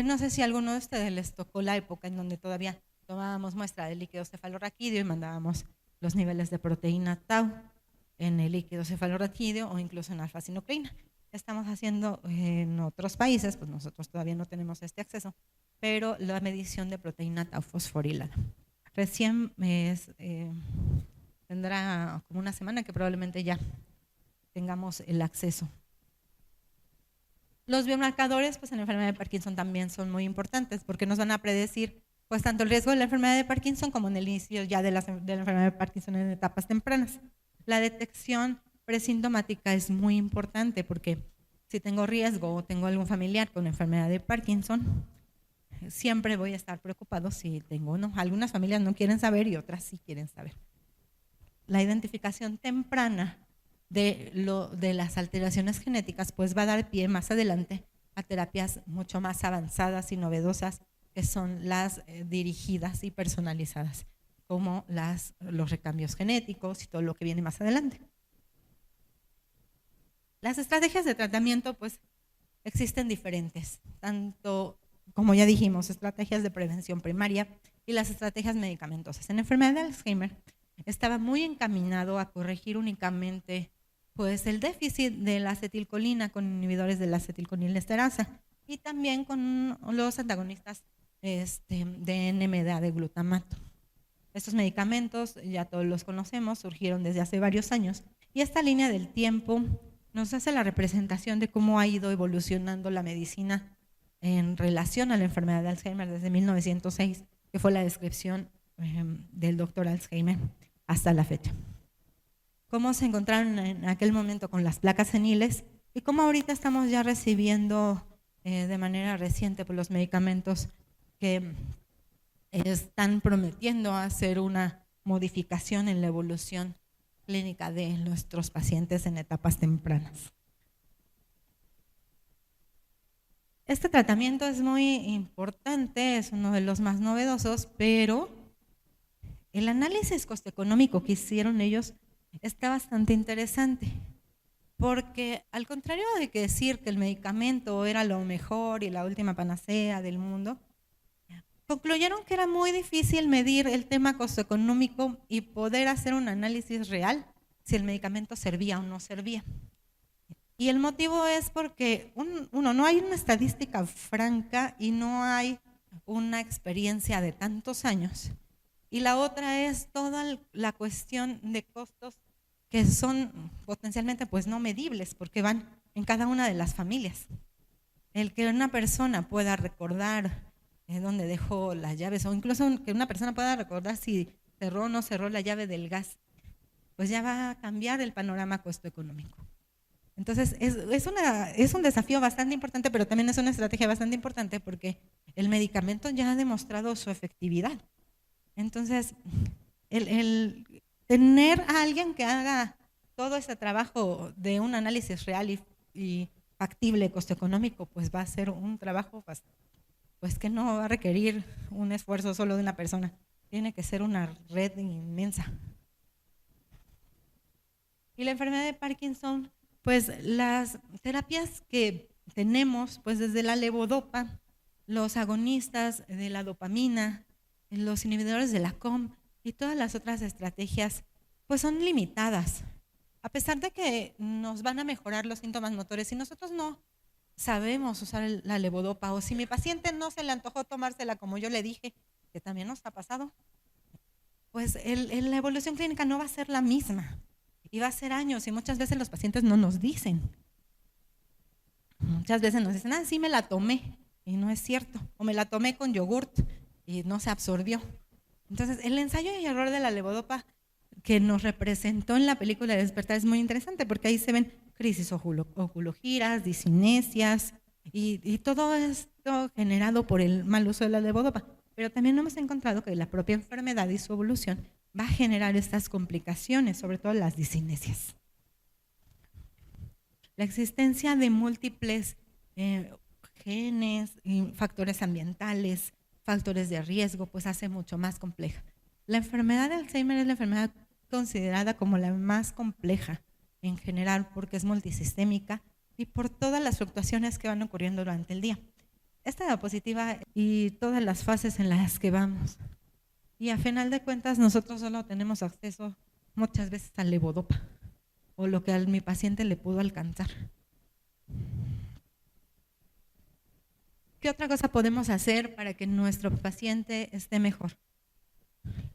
S2: no sé si a alguno de ustedes les tocó la época en donde todavía tomábamos muestra del líquido cefalorraquídeo y mandábamos los niveles de proteína tau en el líquido cefalorraquídeo o incluso en alfa-sinucleína. Estamos haciendo en otros países, pues nosotros todavía no tenemos este acceso, pero la medición de proteína tau fosforilada. Recién tendrá como una semana que probablemente ya tengamos el acceso. Los biomarcadores pues, en la enfermedad de Parkinson también son muy importantes porque nos van a predecir pues, tanto el riesgo de la enfermedad de Parkinson como en el inicio ya de la enfermedad de Parkinson en etapas tempranas. La detección presintomática es muy importante porque si tengo riesgo o tengo algún familiar con enfermedad de Parkinson, siempre voy a estar preocupado si tengo o no. Algunas familias no quieren saber y otras sí quieren saber. La identificación temprana de las alteraciones genéticas pues va a dar pie más adelante a terapias mucho más avanzadas y novedosas que son las dirigidas y personalizadas, como los recambios genéticos y todo lo que viene más adelante. Las estrategias de tratamiento pues existen diferentes, tanto como ya dijimos, estrategias de prevención primaria y las estrategias medicamentosas. En la enfermedad de Alzheimer estaba muy encaminado a corregir únicamente pues, el déficit de la acetilcolina con inhibidores de la acetilcolinesterasa y también con los antagonistas de NMDA de glutamato. Estos medicamentos ya todos los conocemos, surgieron desde hace varios años y esta línea del tiempo nos hace la representación de cómo ha ido evolucionando la medicina en relación a la enfermedad de Alzheimer desde 1906, que fue la descripción del doctor Alzheimer, hasta la fecha. Cómo se encontraron en aquel momento con las placas seniles y cómo ahorita estamos ya recibiendo de manera reciente pues, los medicamentos que están prometiendo hacer una modificación en la evolución clínica de nuestros pacientes en etapas tempranas. Este tratamiento es muy importante, es uno de los más novedosos, pero el análisis costo-económico que hicieron ellos está bastante interesante, porque al contrario de que decir que el medicamento era lo mejor y la última panacea del mundo, concluyeron que era muy difícil medir el tema costo-económico y poder hacer un análisis real si el medicamento servía o no servía. Y el motivo es porque, no hay una estadística franca y no hay una experiencia de tantos años. Y la otra es toda la cuestión de costos que son potencialmente pues no medibles porque van en cada una de las familias. El que una persona pueda recordar dónde dejó las llaves o incluso que una persona pueda recordar si cerró o no cerró la llave del gas, pues ya va a cambiar el panorama costo-económico. Entonces, es un desafío bastante importante, pero también es una estrategia bastante importante porque el medicamento ya ha demostrado su efectividad. Entonces, el tener a alguien que haga todo ese trabajo de un análisis real y factible costo-económico, pues va a ser un trabajo pues que no va a requerir un esfuerzo solo de una persona. Tiene que ser una red inmensa. Y la enfermedad de Parkinson, pues las terapias que tenemos, pues desde la levodopa, los agonistas de la dopamina, los inhibidores de la COMT y todas las otras estrategias, pues son limitadas. A pesar de que nos van a mejorar los síntomas motores, si nosotros no sabemos usar la levodopa o si mi paciente no se le antojó tomársela como yo le dije, que también nos ha pasado, pues la evolución clínica no va a ser la misma. Y va a ser años y muchas veces los pacientes no nos dicen. Muchas veces nos dicen, sí me la tomé y no es cierto. O me la tomé con yogurt y no se absorbió. Entonces el ensayo y error de la levodopa que nos representó en la película de Despertar es muy interesante porque ahí se ven crisis oculogiras, discinesias y todo esto generado por el mal uso de la levodopa. Pero también hemos encontrado que la propia enfermedad y su evolución va a generar estas complicaciones, sobre todo las discinesias. La existencia de múltiples genes, y factores ambientales, factores de riesgo, pues hace mucho más compleja. La enfermedad de Alzheimer es la enfermedad considerada como la más compleja en general porque es multisistémica y por todas las fluctuaciones que van ocurriendo durante el día. Esta diapositiva y todas las fases en las que vamos. Y a final de cuentas nosotros solo tenemos acceso muchas veces al levodopa o lo que a mi paciente le pudo alcanzar. ¿Qué otra cosa podemos hacer para que nuestro paciente esté mejor?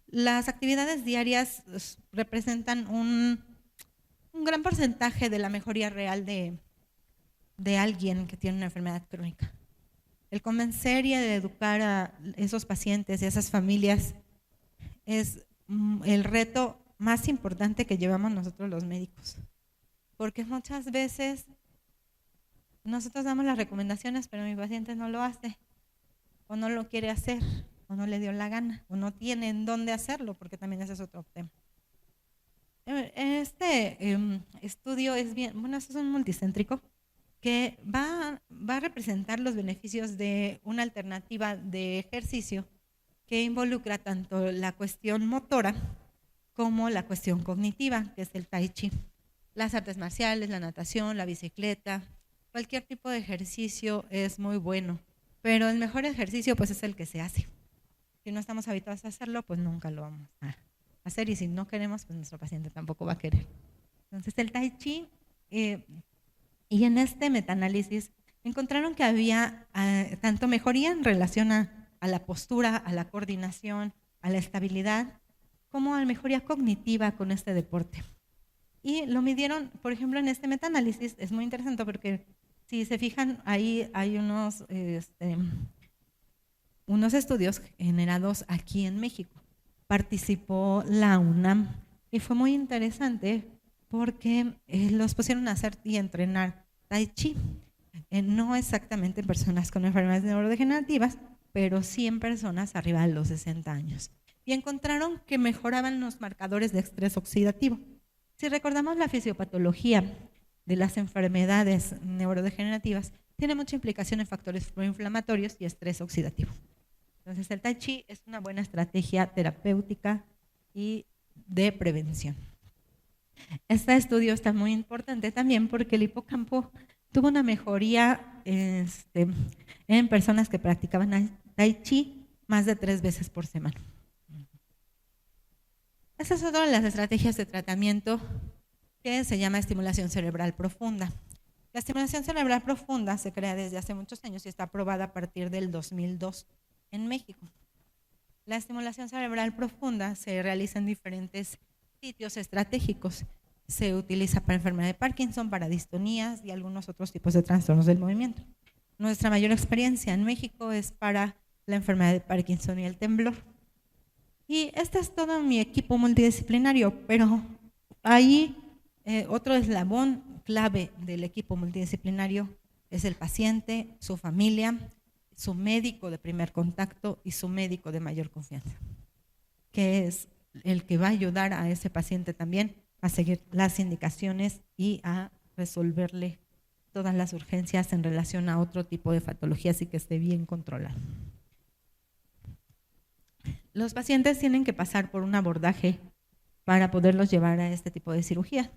S2: Las actividades diarias representan un un gran porcentaje de la mejoría real de alguien que tiene una enfermedad crónica. El convencer y el educar a esos pacientes y a esas familias es el reto más importante que llevamos nosotros los médicos, porque muchas veces nosotros damos las recomendaciones, pero mi paciente no lo hace, o no lo quiere hacer, o no le dio la gana, o no tiene en dónde hacerlo, porque también ese es otro tema. Este estudio es es un multicéntrico que va a representar los beneficios de una alternativa de ejercicio que involucra tanto la cuestión motora como la cuestión cognitiva, que es el tai chi. Las artes marciales, la natación, la bicicleta, cualquier tipo de ejercicio es muy bueno, pero el mejor ejercicio pues es el que se hace. Si no estamos habituados a hacerlo, pues nunca lo vamos a hacer, y si no queremos, pues nuestro paciente tampoco va a querer. Entonces el tai chi, y en este metaanálisis encontraron que había tanto mejoría en relación a la postura, a la coordinación, a la estabilidad, como a mejoría cognitiva con este deporte. Y lo midieron, por ejemplo, en este metaanálisis, es muy interesante porque si se fijan, ahí hay unos estudios generados aquí en México. Participó la UNAM y fue muy interesante porque los pusieron a hacer y entrenar tai chi, no exactamente en personas con enfermedades neurodegenerativas, pero sí en personas arriba de los 60 años. Y encontraron que mejoraban los marcadores de estrés oxidativo. Si recordamos la fisiopatología de las enfermedades neurodegenerativas, tiene mucha implicación en factores proinflamatorios y estrés oxidativo. Entonces el tai chi es una buena estrategia terapéutica y de prevención. Este estudio está muy importante también porque el hipocampo tuvo una mejoría en personas que practicaban tai chi más de 3 veces por semana. Esa es otra de las estrategias de tratamiento que se llama estimulación cerebral profunda. La estimulación cerebral profunda se crea desde hace muchos años y está aprobada a partir del 2002 en México. La estimulación cerebral profunda se realiza en diferentes sitios estratégicos. Se utiliza para enfermedad de Parkinson, para distonías y algunos otros tipos de trastornos del movimiento. Nuestra mayor experiencia en México es para la enfermedad de Parkinson y el temblor. Y este es todo mi equipo multidisciplinario, pero ahí otro eslabón clave del equipo multidisciplinario es el paciente, su familia, su médico de primer contacto y su médico de mayor confianza, que es el que va a ayudar a ese paciente también a seguir las indicaciones y a resolverle todas las urgencias en relación a otro tipo de patologías y que esté bien controlado. Los pacientes tienen que pasar por un abordaje para poderlos llevar a este tipo de cirugía.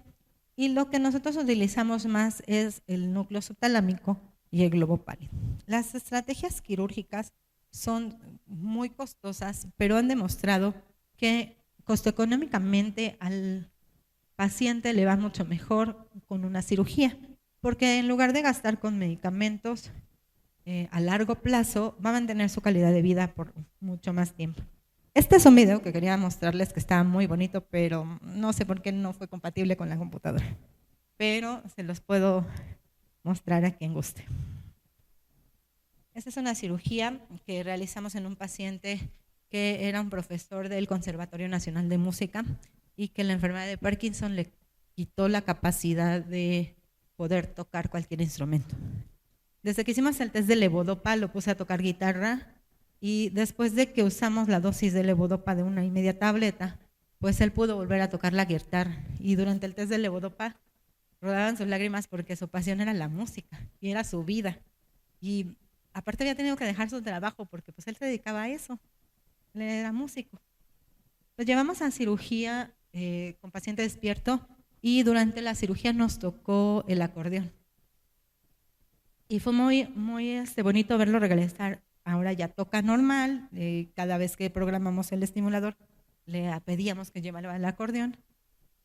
S2: Y lo que nosotros utilizamos más es el núcleo subtalámico y el globo pálido. Las estrategias quirúrgicas son muy costosas, pero han demostrado que costoeconómicamente al paciente le va mucho mejor con una cirugía, porque en lugar de gastar con medicamentos a largo plazo, va a mantener su calidad de vida por mucho más tiempo. Este es un video que quería mostrarles que está muy bonito, pero no sé por qué no fue compatible con la computadora. Pero se los puedo mostrar a quien guste. Esta es una cirugía que realizamos en un paciente que era un profesor del Conservatorio Nacional de Música y que la enfermedad de Parkinson le quitó la capacidad de poder tocar cualquier instrumento. Desde que hicimos el test de levodopa lo puse a tocar guitarra y después de que usamos la dosis de levodopa de 1,5 tableta, pues él pudo volver a tocar la guitarra y durante el test de levodopa rodaban sus lágrimas porque su pasión era la música y era su vida. Y aparte había tenido que dejar su trabajo porque pues él se dedicaba a eso, él era músico. Lo llevamos a cirugía con paciente despierto y durante la cirugía nos tocó el acordeón. Y fue muy bonito verlo regresar. Ahora ya toca normal, cada vez que programamos el estimulador le pedíamos que llevara el acordeón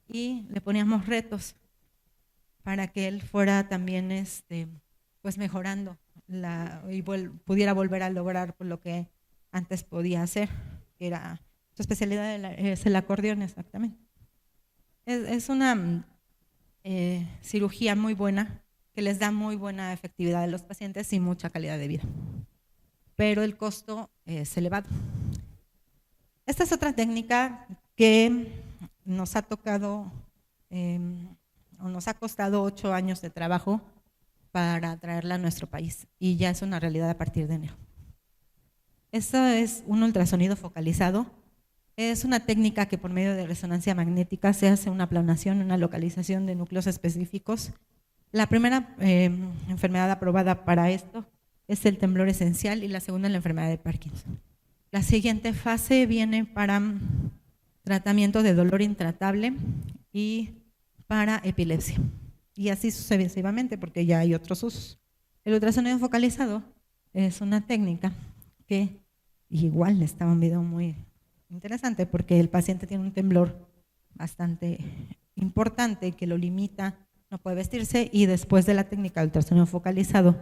S2: y le poníamos retos para que él fuera también pues mejorando y pudiera volver a lograr lo que antes podía hacer, que era su especialidad, es el acordeón exactamente. Es una cirugía muy buena, que les da muy buena efectividad a los pacientes y mucha calidad de vida. Pero el costo es elevado. Esta es otra técnica que nos ha tocado o nos ha costado 8 años de trabajo para traerla a nuestro país y ya es una realidad a partir de enero. Esto es un ultrasonido focalizado. Es una técnica que por medio de resonancia magnética se hace una aplanación, una localización de núcleos específicos. La primera enfermedad aprobada para esto es el temblor esencial y la segunda la enfermedad de Parkinson. La siguiente fase viene para tratamiento de dolor intratable y para epilepsia. Y así sucesivamente, porque ya hay otros usos. El ultrasonido focalizado es una técnica que igual está un video muy interesante porque el paciente tiene un temblor bastante importante que lo limita, no puede vestirse y después de la técnica de ultrasonido focalizado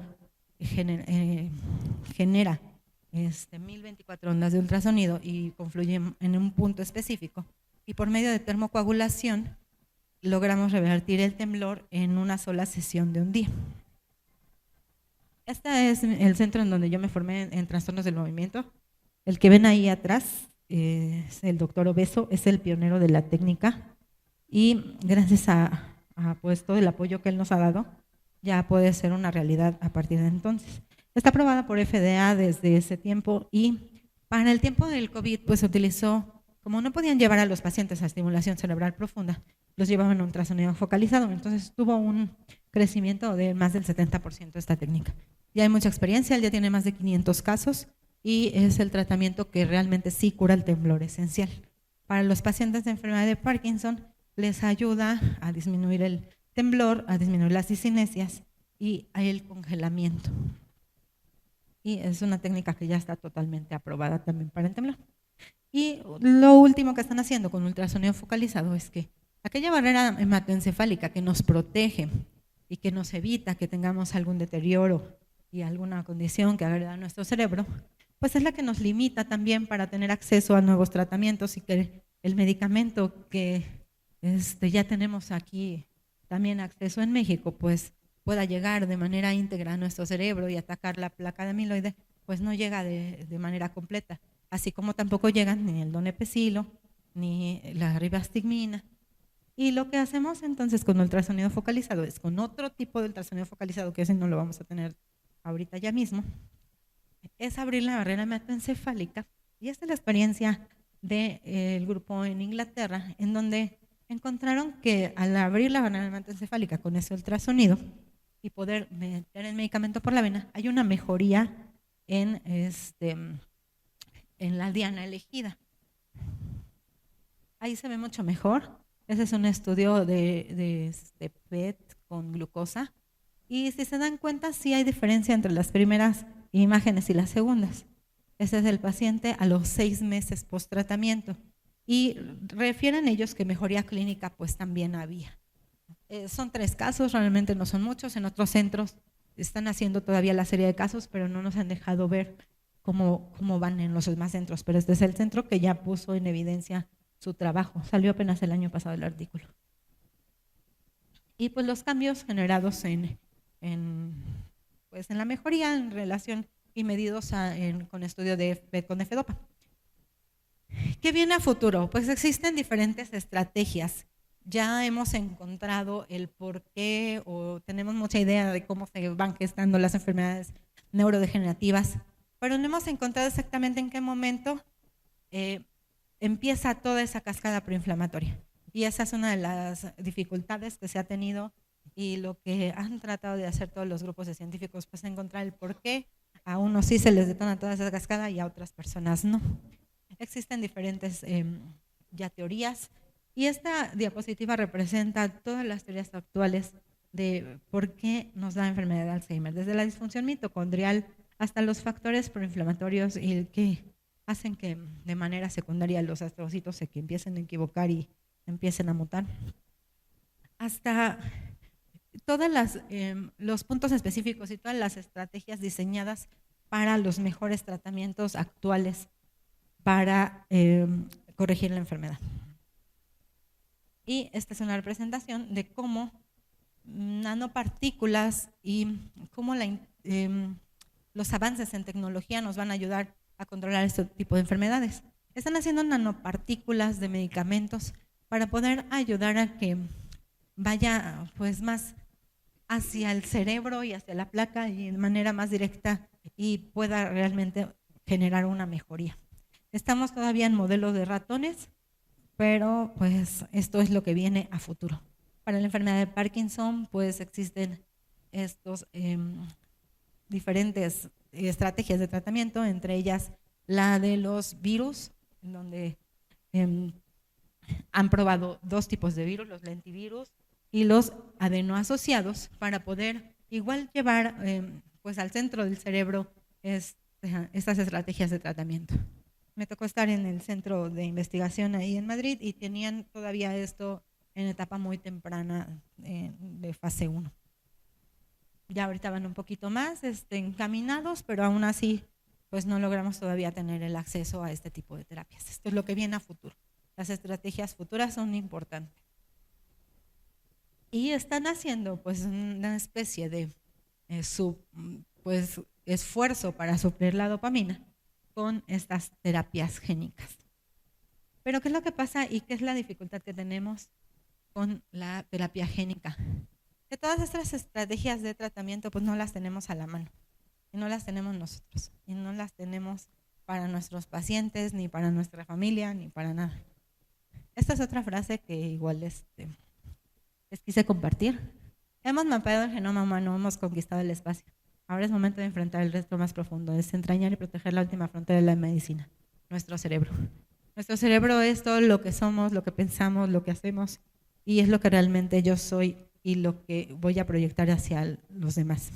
S2: genera 1024 ondas de ultrasonido y confluye en un punto específico y por medio de termocoagulación logramos revertir el temblor en una sola sesión de un día. Este es el centro en donde yo me formé en trastornos del movimiento. El que ven ahí atrás es el doctor Obeso, es el pionero de la técnica y gracias a pues, todo el apoyo que él nos ha dado, ya puede ser una realidad a partir de entonces. Está aprobada por FDA desde ese tiempo y para el tiempo del COVID pues se utilizó, como no podían llevar a los pacientes a estimulación cerebral profunda, los llevaban a un ultrasonido focalizado, entonces tuvo un crecimiento de más del 70% esta técnica. Ya hay mucha experiencia, él ya tiene más de 500 casos y es el tratamiento que realmente sí cura el temblor esencial. Para los pacientes de enfermedad de Parkinson les ayuda a disminuir el temblor, a disminuir las discinesias y el congelamiento. Y es una técnica que ya está totalmente aprobada también para el temblor. Y lo último que están haciendo con ultrasonido focalizado es que aquella barrera hematoencefálica que nos protege y que nos evita que tengamos algún deterioro y alguna condición que agreda nuestro cerebro, pues es la que nos limita también para tener acceso a nuevos tratamientos y que el medicamento que ya tenemos aquí también acceso en México, pues pueda llegar de manera íntegra a nuestro cerebro y atacar la placa de amiloide, pues no llega de manera completa, así como tampoco llegan ni el donepezilo ni la ribastigmina. Y lo que hacemos entonces con ultrasonido focalizado es con otro tipo de ultrasonido focalizado, que ese no lo vamos a tener ahorita ya mismo, es abrir la barrera hematoencefálica. Y esta es la experiencia del grupo en Inglaterra, en donde encontraron que al abrir la barrera hematoencefálica con ese ultrasonido y poder meter el medicamento por la vena, hay una mejoría en la diana elegida. Ahí se ve mucho mejor. Ese es un estudio de PET con glucosa. Y si se dan cuenta, sí hay diferencia entre las primeras imágenes y las segundas. Ese es el paciente a los 6 meses post tratamiento. Y refieren ellos que mejoría clínica pues también había. Son 3 casos, realmente no son muchos. En otros centros están haciendo todavía la serie de casos, pero no nos han dejado ver cómo van en los demás centros. Pero este es el centro que ya puso en evidencia su trabajo. Salió apenas el año pasado el artículo. Y pues los cambios generados en la mejoría en relación y medidos con estudio con F-Dopa. ¿Qué viene a futuro? Pues existen diferentes estrategias. Ya hemos encontrado el por qué o tenemos mucha idea de cómo se van gestando las enfermedades neurodegenerativas, pero no hemos encontrado exactamente en qué momento empieza toda esa cascada preinflamatoria. Y esa es una de las dificultades que se ha tenido y lo que han tratado de hacer todos los grupos de científicos, pues encontrar el por qué a unos sí se les detona toda esa cascada y a otras personas no. Existen diferentes ya teorías y esta diapositiva representa todas las teorías actuales de por qué nos da enfermedad de Alzheimer, desde la disfunción mitocondrial hasta los factores proinflamatorios y que hacen que de manera secundaria los astrocitos se que empiecen a equivocar y empiecen a mutar, hasta todos los puntos específicos y todas las estrategias diseñadas para los mejores tratamientos actuales para corregir la enfermedad. Y esta es una representación de cómo nanopartículas y cómo los avances en tecnología nos van a ayudar a controlar este tipo de enfermedades. Están haciendo nanopartículas de medicamentos para poder ayudar a que vaya pues más hacia el cerebro y hacia la placa y de manera más directa y pueda realmente generar una mejoría. Estamos todavía en modelos de ratones, pero pues esto es lo que viene a futuro. Para la enfermedad de Parkinson pues existen estos diferentes estrategias de tratamiento, entre ellas la de los virus, en donde han probado dos tipos de virus, los lentivirus y los adenoasociados, para poder igual llevar pues al centro del cerebro estas estrategias de tratamiento. Me tocó estar en el centro de investigación ahí en Madrid y tenían todavía esto en etapa muy temprana de fase 1. Ya ahorita van un poquito más encaminados, pero aún así pues no logramos todavía tener el acceso a este tipo de terapias. Esto es lo que viene a futuro. Las estrategias futuras son importantes. Y están haciendo pues una especie de esfuerzo para suplir la dopamina con estas terapias génicas. Pero ¿qué es lo que pasa y qué es la dificultad que tenemos con la terapia génica? Que todas estas estrategias de tratamiento pues no las tenemos a la mano, y no las tenemos nosotros, y no las tenemos para nuestros pacientes, ni para nuestra familia, ni para nada. Esta es otra frase que igual les quise compartir. Hemos mapeado el genoma humano, hemos conquistado el espacio. Ahora es momento de enfrentar el reto más profundo, desentrañar y proteger la última frontera de la medicina, nuestro cerebro. Nuestro cerebro es todo lo que somos, lo que pensamos, lo que hacemos, y es lo que realmente yo soy y lo que voy a proyectar hacia los demás.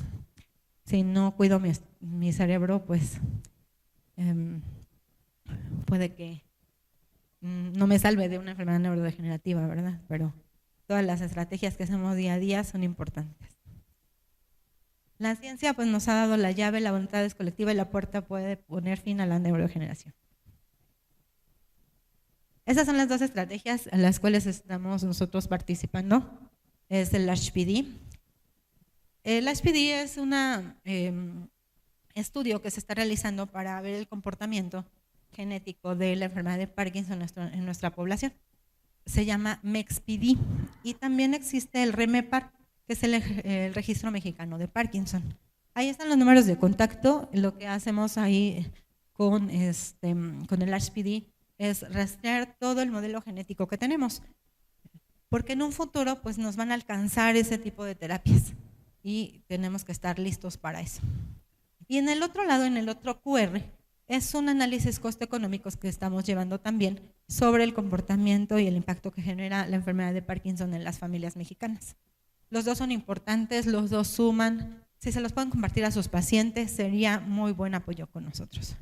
S2: Si no cuido mi cerebro, pues puede que no me salve de una enfermedad neurodegenerativa, ¿verdad? Pero todas las estrategias que hacemos día a día son importantes. La ciencia pues nos ha dado la llave, la voluntad es colectiva y la puerta puede poner fin a la neurodegeneración. Esas son las dos estrategias en las cuales estamos nosotros participando. Es el HPD. El HPD es un estudio que se está realizando para ver el comportamiento genético de la enfermedad de Parkinson en nuestra población. Se llama MEXPD. Y también existe el REMEPAR, que es el Registro Mexicano de Parkinson. Ahí están los números de contacto. Lo que hacemos ahí con el HPD es rastrear todo el modelo genético que tenemos, porque en un futuro pues nos van a alcanzar ese tipo de terapias y tenemos que estar listos para eso. Y en el otro lado, en el otro QR, es un análisis costo-económicos que estamos llevando también sobre el comportamiento y el impacto que genera la enfermedad de Parkinson en las familias mexicanas. Los dos son importantes, los dos suman. Si se los pueden compartir a sus pacientes, sería muy buen apoyo con nosotros.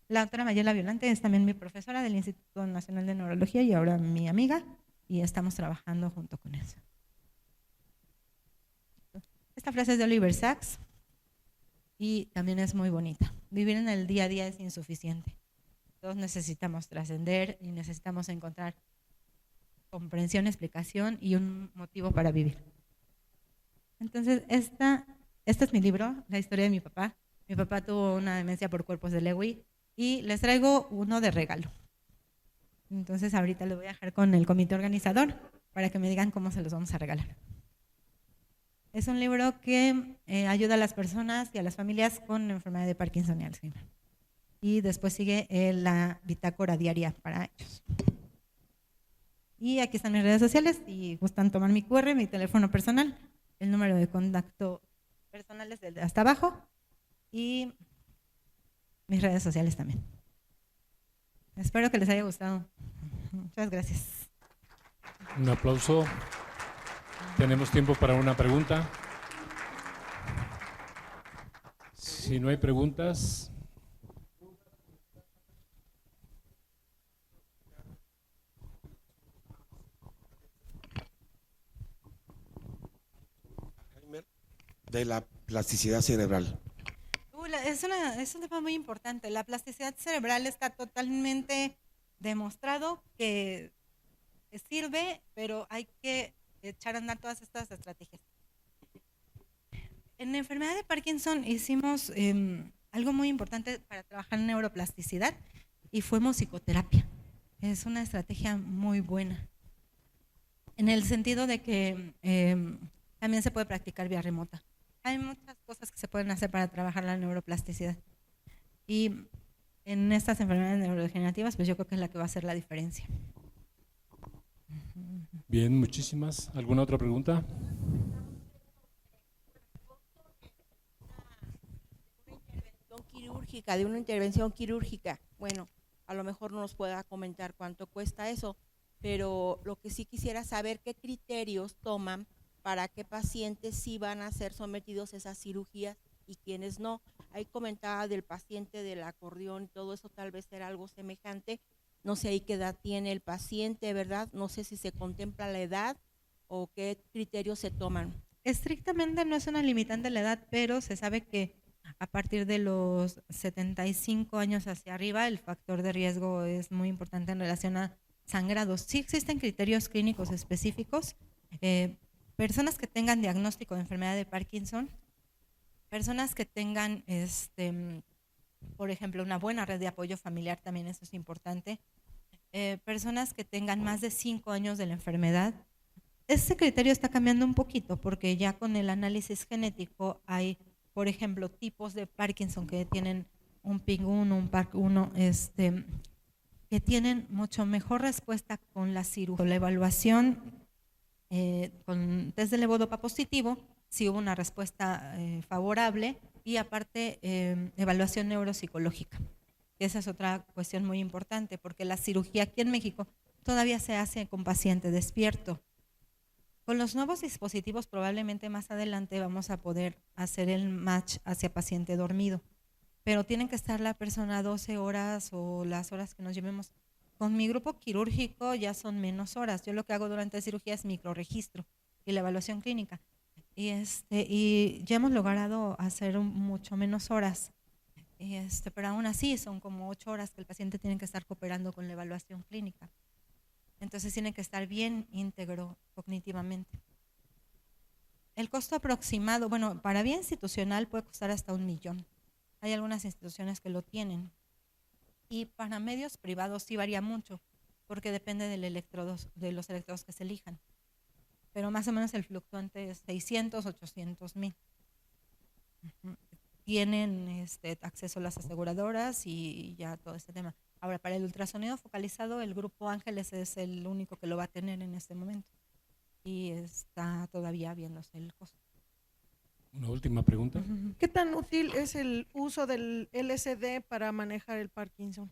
S2: La doctora Mayela Violante es también mi profesora del Instituto Nacional de Neurología y ahora mi amiga, y estamos trabajando junto con eso. Esta frase es de Oliver Sacks y también es muy bonita. Vivir en el día a día es insuficiente. Todos necesitamos trascender y necesitamos encontrar comprensión, explicación y un motivo para vivir. Entonces, este es mi libro, La historia de mi papá. Mi papá tuvo una demencia por cuerpos de Lewy y les traigo uno de regalo. Entonces, ahorita lo voy a dejar con el comité organizador para que me digan cómo se los vamos a regalar. Es un libro que ayuda a las personas y a las familias con enfermedad de Parkinson y Alzheimer. Y después sigue la bitácora diaria para ellos. Y aquí están mis redes sociales. Si gustan tomar mi QR, mi teléfono personal, el número de contacto personal es el de hasta abajo y mis redes sociales también. Espero que les haya gustado. Muchas gracias.
S3: Un aplauso. Tenemos tiempo para una pregunta. Si no hay preguntas.
S4: De la plasticidad cerebral.
S2: Es un tema muy importante. La plasticidad cerebral está totalmente demostrado que sirve, pero hay que echar a andar todas estas estrategias. En la enfermedad de Parkinson hicimos algo muy importante para trabajar en neuroplasticidad y fue musicoterapia. Es una estrategia muy buena, en el sentido de que también se puede practicar vía remota. Hay muchas cosas que se pueden hacer para trabajar la neuroplasticidad. Y en estas enfermedades neurodegenerativas, pues yo creo que es la que va a hacer la diferencia.
S3: Bien, muchísimas. ¿Alguna otra pregunta?
S5: De una intervención quirúrgica, bueno, a lo mejor no nos pueda comentar cuánto cuesta eso, pero lo que sí quisiera saber, qué criterios toman para qué pacientes sí van a ser sometidos a esas cirugías y quiénes no. Ahí comentaba del paciente del acordeón, todo eso tal vez era algo semejante. No sé ahí qué edad tiene el paciente, ¿verdad? No sé si se contempla la edad o qué criterios se toman.
S2: Estrictamente no es una limitante la edad, pero se sabe que a partir de los 75 años hacia arriba el factor de riesgo es muy importante en relación a sangrados. Sí existen criterios clínicos específicos, personas que tengan diagnóstico de enfermedad de Parkinson, personas que tengan, por ejemplo, una buena red de apoyo familiar, también eso es importante, personas que tengan más de 5 años de la enfermedad. Este criterio está cambiando un poquito porque ya con el análisis genético hay, por ejemplo, tipos de Parkinson que tienen un PIG1, un PARC1, que tienen mucho mejor respuesta con la cirugía. La evaluación con test de levodopa positivo, si hubo una respuesta favorable, y aparte evaluación neuropsicológica. Esa es otra cuestión muy importante porque la cirugía aquí en México todavía se hace con paciente despierto. Con los nuevos dispositivos probablemente más adelante vamos a poder hacer el match hacia paciente dormido, pero tienen que estar la persona 12 horas o las horas que nos llevemos. Con mi grupo quirúrgico ya son menos horas. Yo lo que hago durante la cirugía es microregistro y la evaluación clínica. Y ya hemos logrado hacer mucho menos horas, pero aún así son como 8 horas que el paciente tiene que estar cooperando con la evaluación clínica. Entonces tiene que estar bien íntegro cognitivamente. El costo aproximado, bueno, para vía institucional puede costar hasta 1 millón. Hay algunas instituciones que lo tienen. Y para medios privados sí varía mucho, porque depende de los electrodos que se elijan. Pero más o menos el fluctuante es 600, 800 mil. Tienen acceso a las aseguradoras y ya todo este tema. Ahora, para el ultrasonido focalizado, el Grupo Ángeles es el único que lo va a tener en este momento y está todavía viéndose el costo.
S3: Una última pregunta.
S6: ¿Qué tan útil es el uso del LSD para manejar el Parkinson?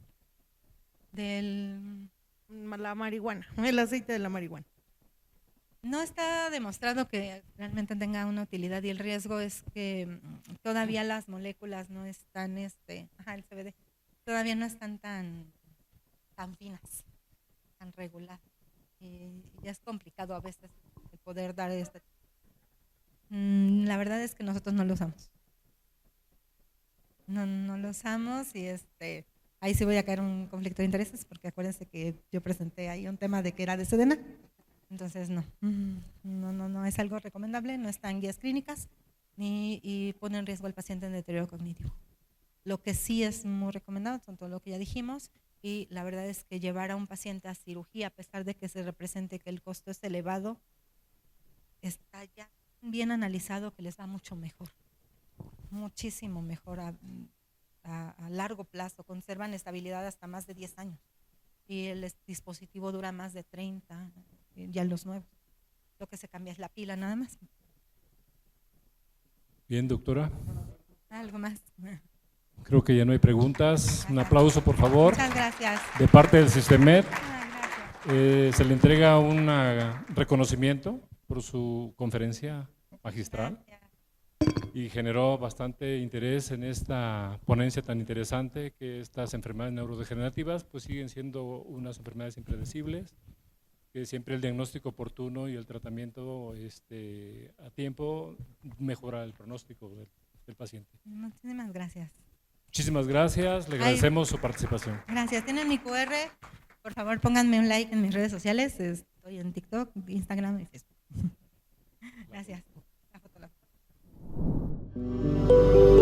S6: La marihuana, el aceite de la marihuana.
S2: No está demostrado que realmente tenga una utilidad y el riesgo es que todavía las moléculas no están, el CBD, todavía no están tan finas, tan reguladas. Y ya es complicado a veces el poder dar La verdad es que nosotros no lo usamos. No lo usamos y ahí sí voy a caer en un conflicto de intereses porque acuérdense que yo presenté ahí un tema de que era de Sedena. Entonces no es algo recomendable, no está en guías clínicas y pone en riesgo al paciente en deterioro cognitivo. Lo que sí es muy recomendado son todo lo que ya dijimos y la verdad es que llevar a un paciente a cirugía, a pesar de que se represente que el costo es elevado, está ya bien analizado que les va mucho mejor, muchísimo mejor a largo plazo, conservan estabilidad hasta más de 10 años y el dispositivo dura más de 30, ya los nuevos. Lo que se cambia es la pila nada más.
S3: Bien, doctora.
S2: ¿Algo más?
S3: Creo que ya no hay preguntas. Un aplauso, por favor.
S2: Muchas gracias.
S3: De parte del Sistemet,
S2: Gracias.
S3: se le entrega un reconocimiento por su conferencia magistral
S2: Gracias.
S3: y generó bastante interés en esta ponencia tan interesante que estas enfermedades neurodegenerativas pues siguen siendo unas enfermedades impredecibles, que siempre el diagnóstico oportuno y el tratamiento a tiempo mejora el pronóstico del paciente.
S2: Muchísimas gracias.
S3: Muchísimas gracias, le agradecemos su participación.
S2: Gracias. ¿Tienen mi QR? Por favor, pónganme un like en mis redes sociales. Estoy en TikTok, Instagram y Facebook. Gracias. La foto.
S6: Gracias.